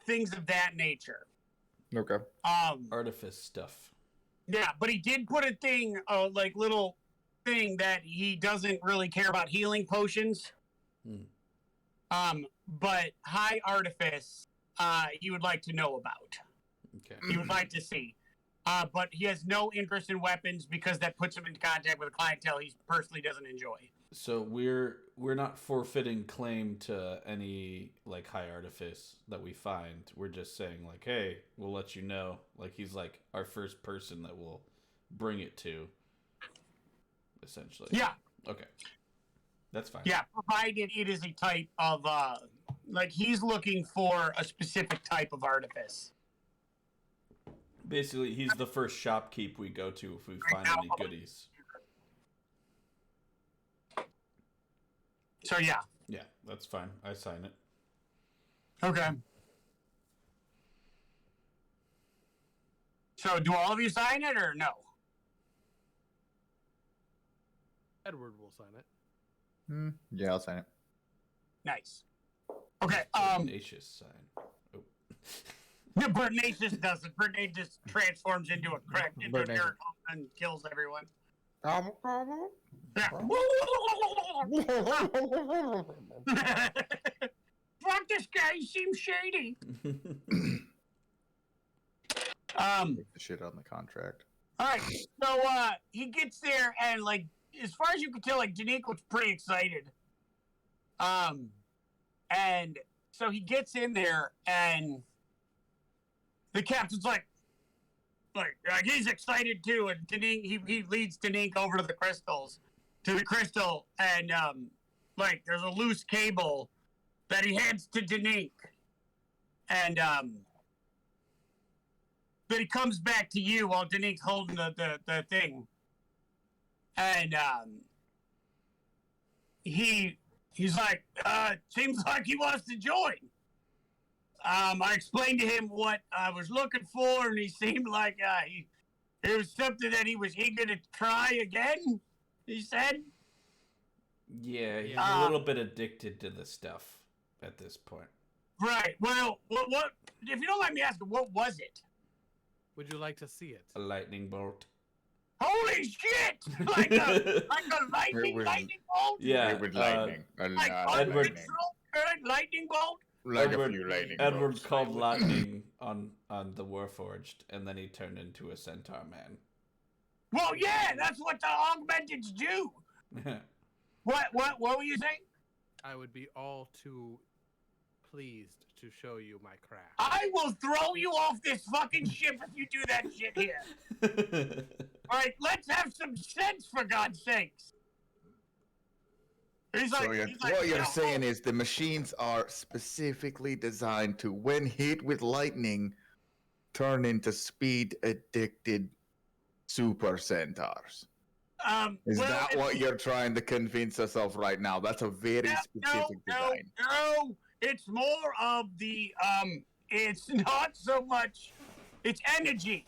[SPEAKER 2] things of that nature.
[SPEAKER 3] Okay.
[SPEAKER 1] Artifice stuff.
[SPEAKER 2] Yeah, but he did put a thing, like little thing that he doesn't really care about healing potions. But high artifice, he would like to know about.
[SPEAKER 1] Okay.
[SPEAKER 2] He would like to see. But he has no interest in weapons because that puts him in contact with a clientele he personally doesn't enjoy. So
[SPEAKER 1] we're not forfeiting claim to any like high artifice that we find. We're just saying like, hey, we'll let you know. Like he's like our first person that we'll bring it to. Essentially.
[SPEAKER 2] Yeah.
[SPEAKER 1] Okay. That's fine.
[SPEAKER 2] Yeah, provided it is a type of like he's looking for a specific type of artifice.
[SPEAKER 1] Basically, he's the first shopkeep we go to if we find any goodies.
[SPEAKER 2] So yeah.
[SPEAKER 1] Yeah, that's fine. I sign it.
[SPEAKER 2] Okay. So do all of you sign it or no?
[SPEAKER 4] Edward will sign it.
[SPEAKER 3] Yeah, I'll sign it.
[SPEAKER 2] Nice. Okay.
[SPEAKER 5] Ignatius sign. Oh.
[SPEAKER 2] Bernacious doesn't. Bernacious transforms into a miracle and kills everyone. Yeah. Fuck this guy. He seems shady.
[SPEAKER 3] The shit on the contract.
[SPEAKER 2] All right. So he gets there and like, as far as you can tell, like Danique was pretty excited. And so he gets in there and the captain's like he's excited too, and Danique, he leads Danique over to the crystal, and like there's a loose cable that he hands to Danique, and then he comes back to you while Danique's holding the thing, and he's like, seems like he wants to join. I explained to him what I was looking for, and he seemed like it was something that he was eager to try again, he said.
[SPEAKER 5] Yeah, he's a little bit addicted to the stuff at this point.
[SPEAKER 2] Right. Well, what if you don't mind me asking, what was it?
[SPEAKER 4] Would you like to see it?
[SPEAKER 5] A lightning bolt.
[SPEAKER 2] Holy shit! Like a lightning bolt?
[SPEAKER 5] Yeah.
[SPEAKER 3] Edward lightning.
[SPEAKER 2] Like
[SPEAKER 5] Edward
[SPEAKER 2] current lightning bolt?
[SPEAKER 3] Like
[SPEAKER 5] Edward,
[SPEAKER 3] a few lightning
[SPEAKER 5] Edward
[SPEAKER 3] bolts.
[SPEAKER 5] called lightning on the Warforged, and then he turned into a centaur man.
[SPEAKER 2] Well, yeah, that's what the augmenteds do. What were you saying?
[SPEAKER 4] I would be all too pleased to show you my craft.
[SPEAKER 2] I will throw you off this fucking ship if you do that shit here. All right, let's have some sense, for God's sakes.
[SPEAKER 3] What you're saying is the machines are specifically designed to, when hit with lightning, turn into speed-addicted super centaurs. Is that what you're trying to convince us of right now? That's a very specific design.
[SPEAKER 2] No, it's more of the, it's not so much, it's energy.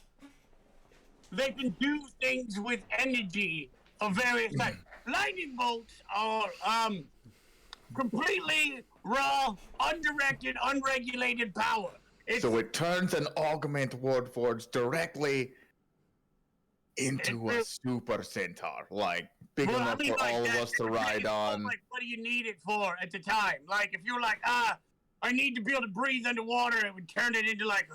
[SPEAKER 2] They can do things with energy of various types. Lightning bolts are completely raw, undirected, unregulated power.
[SPEAKER 3] So it turns an augment Warforged directly into a super centaur, like big enough for all of us to ride on.
[SPEAKER 2] Like, what do you need it for at the time? Like, if you're like, I need to be able to breathe underwater, it would turn it into like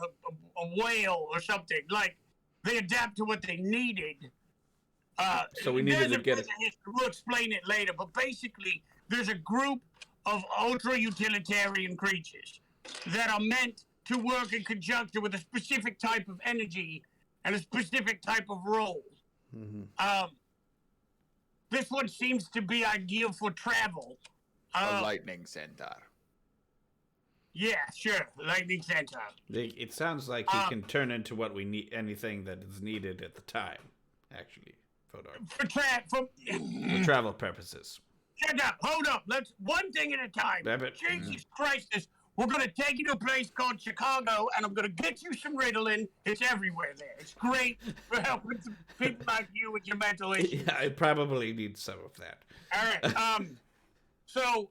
[SPEAKER 2] a whale or something. Like, they adapt to what they needed.
[SPEAKER 5] So we needed to get it.
[SPEAKER 2] We'll explain it later, but basically, there's a group of ultra-utilitarian creatures that are meant to work in conjunction with a specific type of energy and a specific type of role. Mm-hmm. This one seems to be ideal for travel.
[SPEAKER 3] A lightning centaur.
[SPEAKER 2] Yeah, sure, lightning centaur.
[SPEAKER 5] It sounds like he can turn into what we need, anything that is needed at the time. Actually,
[SPEAKER 2] for
[SPEAKER 5] travel purposes.
[SPEAKER 2] Shut up! Hold up! Let's one thing at a time. Jesus Christ! We're gonna take you to a place called Chicago, and I'm gonna get you some Ritalin. It's everywhere there. It's great for helping some people like you with your mental issues.
[SPEAKER 5] Yeah, I probably need some of that.
[SPEAKER 2] All right. So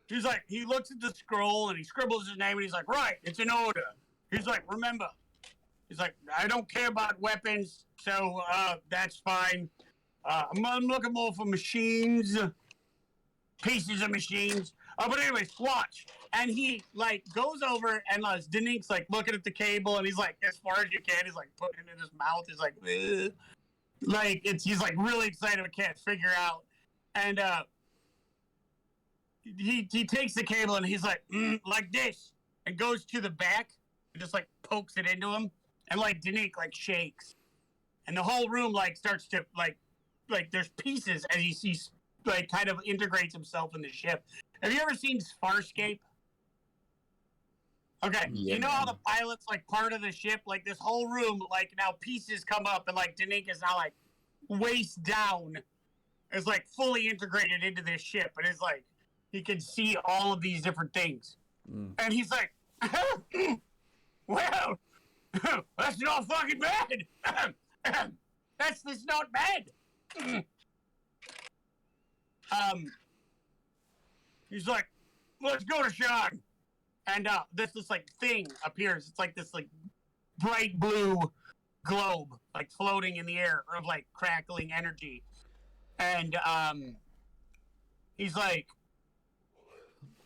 [SPEAKER 2] he's like, he looks at the scroll and he scribbles his name, and he's like, right, it's in order. He's like, remember. He's like, I don't care about weapons, so that's fine. I'm looking more for machines, pieces of machines. But anyways, watch. And he, like, goes over, and Danique's, like, looking at the cable, and he's, like, as far as you can, he's, like, putting it in his mouth. He's, like, ugh. Like, he's, like, really excited, but can't figure out. And he takes the cable, and he's, like this, and goes to the back, and just, like, pokes it into him. And, like, Danique, like, shakes. And the whole room, like, starts to, like there's pieces as he like, kind of integrates himself in the ship. Have you ever seen Farscape? Okay,
[SPEAKER 3] yeah.
[SPEAKER 2] You know how the pilot's, like, part of the ship? Like, this whole room, like, now pieces come up, and, like, Danique is now, like, waist down. It's, like, fully integrated into this ship. And it's, like, he can see all of these different things. And he's like, well, that's That's not fucking bad. That's not bad. He's like, let's go to Sean. And this like thing appears. It's like this like bright blue globe like floating in the air of like crackling energy. And he's like,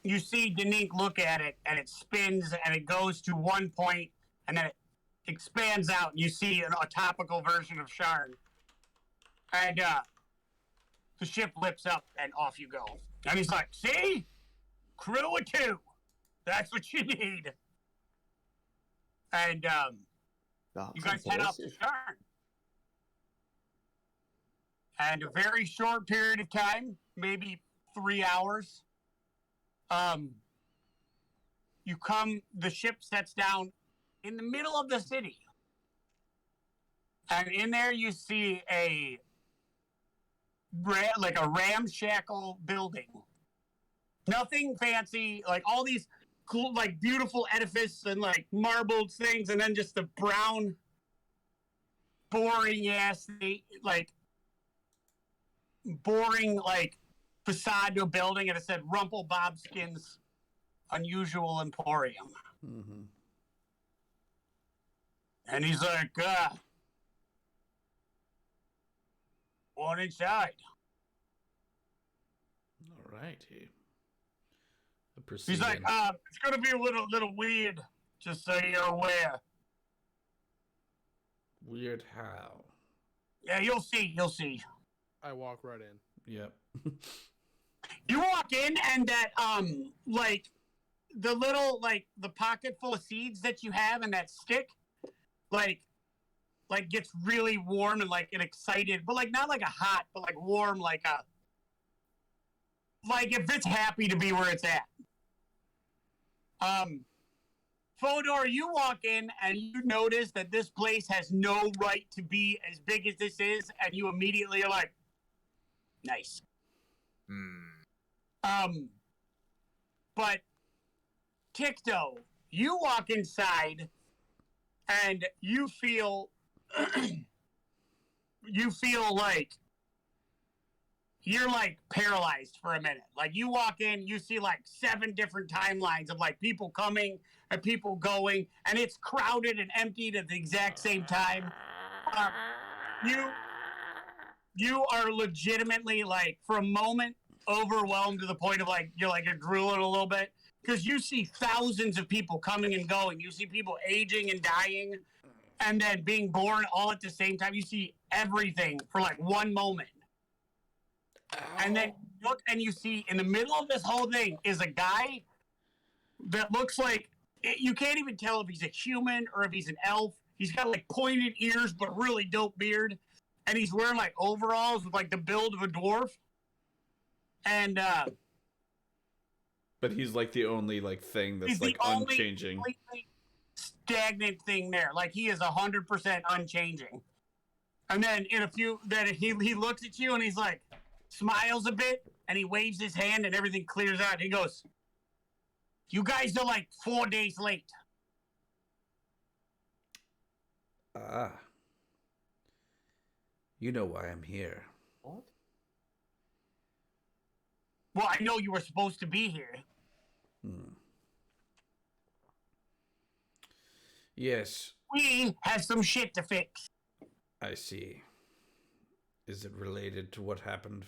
[SPEAKER 2] you see Danique look at it, and it spins, and it goes to one point, and then it expands out, and you see a topical version of Sharn. And the ship lifts up, and off you go. And he's like, see? Crew of 2. That's what you need. And you guys head out to Sharn. And a very short period of time, maybe 3 hours, the ship sets down in the middle of the city. And in there you see a ramshackle building. Nothing fancy, like all these cool, like beautiful edifice and like marbled things, and then just the brown, boring facade to a building, and it said Rumplebobskins Unusual Emporium.
[SPEAKER 5] Mm-hmm.
[SPEAKER 2] And he's like, one inside.
[SPEAKER 5] All right.
[SPEAKER 2] He's like, it's gonna be a little weird, just so you're aware.
[SPEAKER 5] Weird how?
[SPEAKER 2] Yeah, you'll see.
[SPEAKER 4] I walk right in.
[SPEAKER 5] Yep.
[SPEAKER 2] You walk in, and that like the little the pocket full of seeds that you have and that stick, like gets really warm and and excited, but not like a hot, but warm, like if it's happy to be where it's at. Fodor, you walk in and you notice that this place has no right to be as big as this is, and you immediately are like, nice. But Ticto, you walk inside and you feel like you're paralyzed for a minute. Like you walk in, you see 7 different timelines of people coming and people going, and it's crowded and emptied at the exact same time. You are legitimately for a moment overwhelmed to the point of you're drooling a little bit, because you see thousands of people coming and going. You see people aging and dying and then being born all at the same time. You see everything for one moment. Ow. And then look, and you see in the middle of this whole thing is a guy that looks like, you can't even tell if he's a human or if he's an elf. He's got pointed ears but really dope beard, and he's wearing overalls with the build of a dwarf. And
[SPEAKER 5] but he's the only thing that's unchanging,
[SPEAKER 2] stagnant thing there. He is 100% unchanging. And then he looks at you and he's smiles a bit, and he waves his hand and everything clears out. He goes, you guys are 4 days late.
[SPEAKER 5] You know why I'm here.
[SPEAKER 3] What?
[SPEAKER 2] Well, I know you were supposed to be here.
[SPEAKER 5] Yes.
[SPEAKER 2] We have some shit to fix.
[SPEAKER 5] I see. Is it related to what happened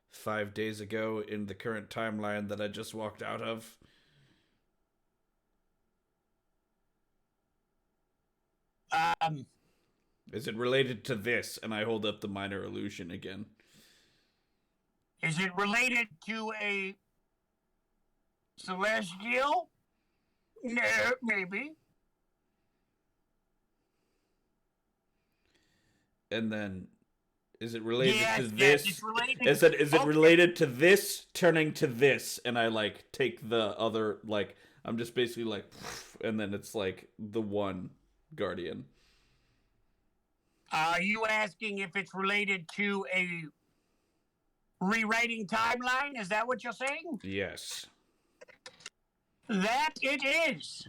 [SPEAKER 5] 5 days ago in the current timeline that I just walked out of? Is it related to this? And I hold up the minor illusion again.
[SPEAKER 2] Is it related to a celestial? No, maybe.
[SPEAKER 5] And then, is it related to this?
[SPEAKER 2] Yes, it's related.
[SPEAKER 5] Is it related to this turning to this? And I take the other, I'm just basically and then it's the one guardian.
[SPEAKER 2] Are you asking if it's related to a rewriting timeline? Is that what you're saying?
[SPEAKER 5] Yes.
[SPEAKER 2] That it is.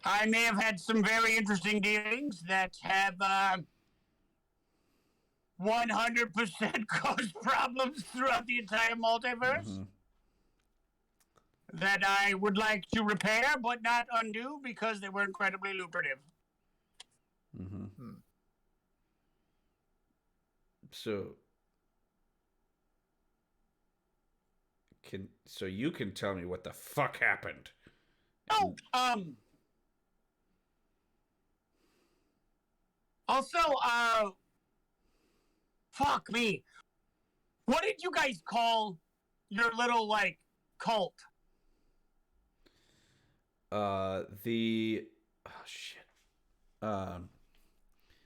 [SPEAKER 2] I may have had some very interesting dealings that have 100% caused problems throughout the entire multiverse that I would like to repair, but not undo because they were incredibly lucrative.
[SPEAKER 1] So you can tell me what the fuck happened?
[SPEAKER 2] Oh, also, fuck me. What did you guys call your little, like, cult?
[SPEAKER 1] Oh shit.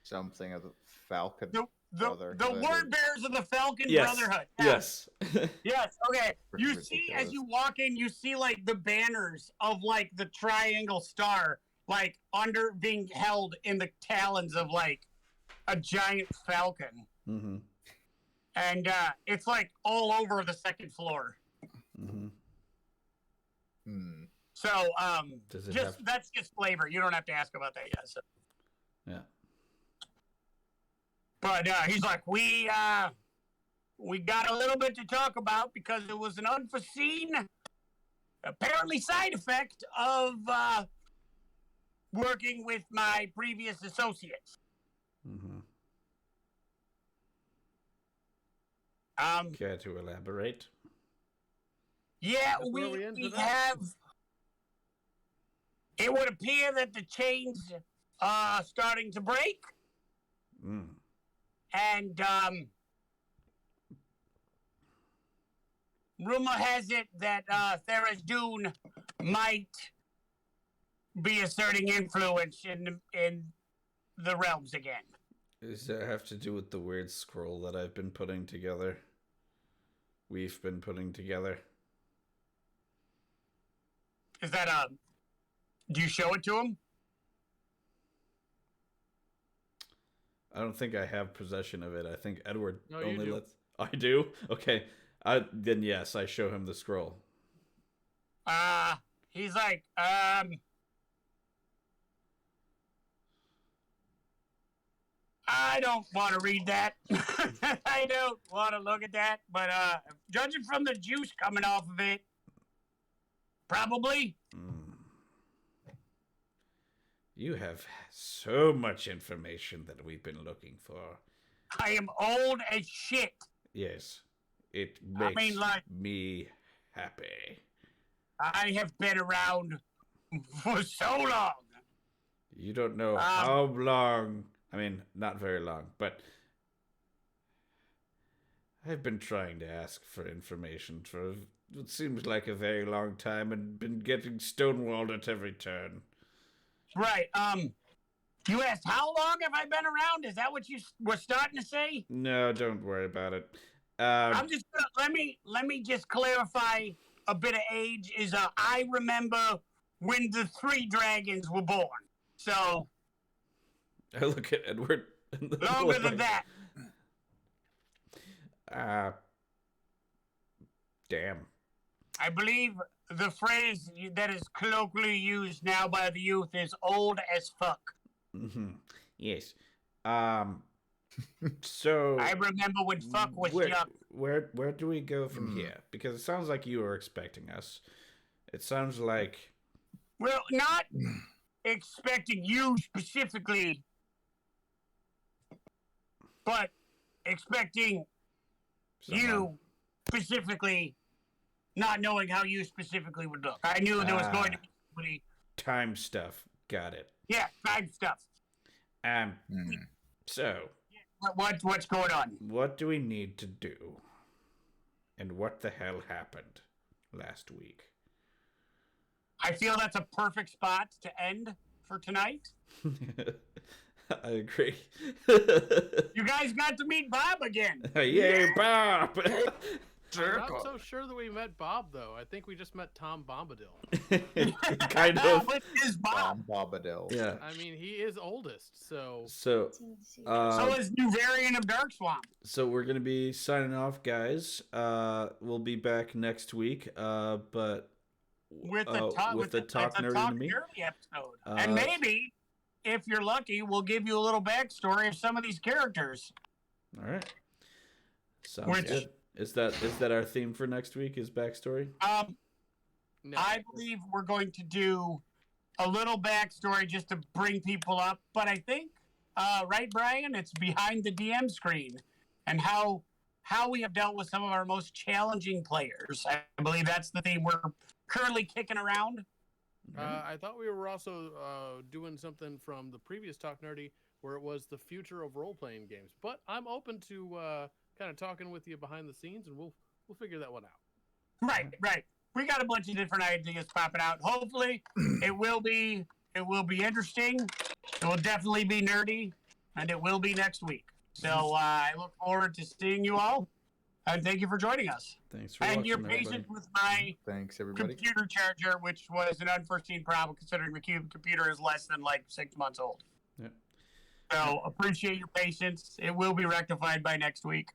[SPEAKER 3] Something of the Falcon
[SPEAKER 2] The
[SPEAKER 3] Brotherhood.
[SPEAKER 2] word bearers of the Falcon
[SPEAKER 1] Yes.
[SPEAKER 2] Brotherhood.
[SPEAKER 1] Yes.
[SPEAKER 2] Yes, okay. You
[SPEAKER 3] Ridiculous.
[SPEAKER 2] see, as you walk in, you see, like, the banners of, like, the triangle star, like, being held in the talons of, like, a giant falcon.
[SPEAKER 1] Mm-hmm.
[SPEAKER 2] And, it's, like, all over the second floor.
[SPEAKER 1] Mm-hmm.
[SPEAKER 2] So, that's just flavor. You don't have to ask about that yet. So.
[SPEAKER 1] Yeah.
[SPEAKER 2] But, he's like, we got a little bit to talk about because it was an unforeseen, apparently side effect of, working with my previous associates.
[SPEAKER 1] Care to elaborate?
[SPEAKER 2] Yeah,
[SPEAKER 4] That's where we ended up.
[SPEAKER 2] have. It would appear that the chains are starting to break, and rumor has it that Theras Dune might be asserting influence in the realms again.
[SPEAKER 1] Does that have to do with the weird scroll that I've been putting together? We've been putting together.
[SPEAKER 2] Is that do you show it to him?
[SPEAKER 1] I don't think I have possession of it. I think Edward
[SPEAKER 4] No, you
[SPEAKER 1] only
[SPEAKER 4] do.
[SPEAKER 1] lets. I do? Okay. Then yes, I show him the scroll.
[SPEAKER 2] He's like, I don't want to read that. I don't want to look at that. But judging from the juice coming off of it, probably.
[SPEAKER 1] You have so much information that we've been looking for.
[SPEAKER 2] I am old as shit.
[SPEAKER 1] Yes. It makes me happy.
[SPEAKER 2] I have been around for so long.
[SPEAKER 1] You don't know how long. I mean, not very long, but I've been trying to ask for information for what seems like a very long time and been getting stonewalled at every turn.
[SPEAKER 2] Right. You asked how long have I been around? Is that what you were starting to say?
[SPEAKER 1] No, don't worry about it.
[SPEAKER 2] I'm just gonna, let me just clarify a bit of age. I remember when the 3 dragons were born. So
[SPEAKER 1] I look at Edward.
[SPEAKER 2] Longer than that.
[SPEAKER 1] Damn.
[SPEAKER 2] I believe the phrase that is colloquially used now by the youth is old as fuck.
[SPEAKER 1] Yes. So
[SPEAKER 2] I remember when fuck was young.
[SPEAKER 1] Where do we go from here? Because it sounds like you were expecting us. It sounds like...
[SPEAKER 2] Well, not expecting you specifically, but expecting you specifically, not knowing how you specifically would look. I knew there was going to be somebody.
[SPEAKER 1] Time stuff. Got it.
[SPEAKER 2] Yeah, time stuff.
[SPEAKER 1] So...
[SPEAKER 2] What's going on?
[SPEAKER 1] What do we need to do? And what the hell happened last week?
[SPEAKER 2] I feel that's a perfect spot to end for tonight.
[SPEAKER 1] I agree.
[SPEAKER 2] You guys got to meet Bob again.
[SPEAKER 1] Yay, Bob!
[SPEAKER 4] I'm not so sure that we met Bob, though. I think we just met Tom Bombadil.
[SPEAKER 1] Kind of.
[SPEAKER 2] What is Bob?
[SPEAKER 3] Bombadil.
[SPEAKER 1] Yeah.
[SPEAKER 4] I mean, he is oldest, so...
[SPEAKER 1] So
[SPEAKER 2] is new variant of Dark Swamp.
[SPEAKER 1] So we're gonna be signing off, guys. We'll be back next week. But
[SPEAKER 6] with the
[SPEAKER 5] Talk Nerdy to Me
[SPEAKER 6] episode. And maybe, if you're lucky, we'll give you a little backstory of some of these characters.
[SPEAKER 5] All right. Sounds good. Is that our theme for next week? Is backstory?
[SPEAKER 6] No. I believe we're going to do a little backstory just to bring people up. But I think, right, Brian, it's behind the DM screen and how we have dealt with some of our most challenging players. I believe that's the theme we're currently kicking around.
[SPEAKER 4] I thought we were also doing something from the previous Talk Nerdy where it was the future of role-playing games. But I'm open to kind of talking with you behind the scenes, and we'll figure that one out.
[SPEAKER 6] Right. We got a bunch of different ideas popping out. Hopefully, it will be interesting. It will definitely be nerdy, and it will be next week. So I look forward to seeing you all, and thank you for joining us.
[SPEAKER 5] Thanks for
[SPEAKER 6] and
[SPEAKER 5] watching,
[SPEAKER 6] you're patient with my computer charger, which was an unforeseen problem considering the computer is less than 6 months old.
[SPEAKER 5] Yep.
[SPEAKER 6] So appreciate your patience. It will be rectified by next week.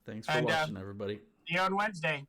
[SPEAKER 5] Thanks for watching, everybody.
[SPEAKER 6] See you on Wednesday.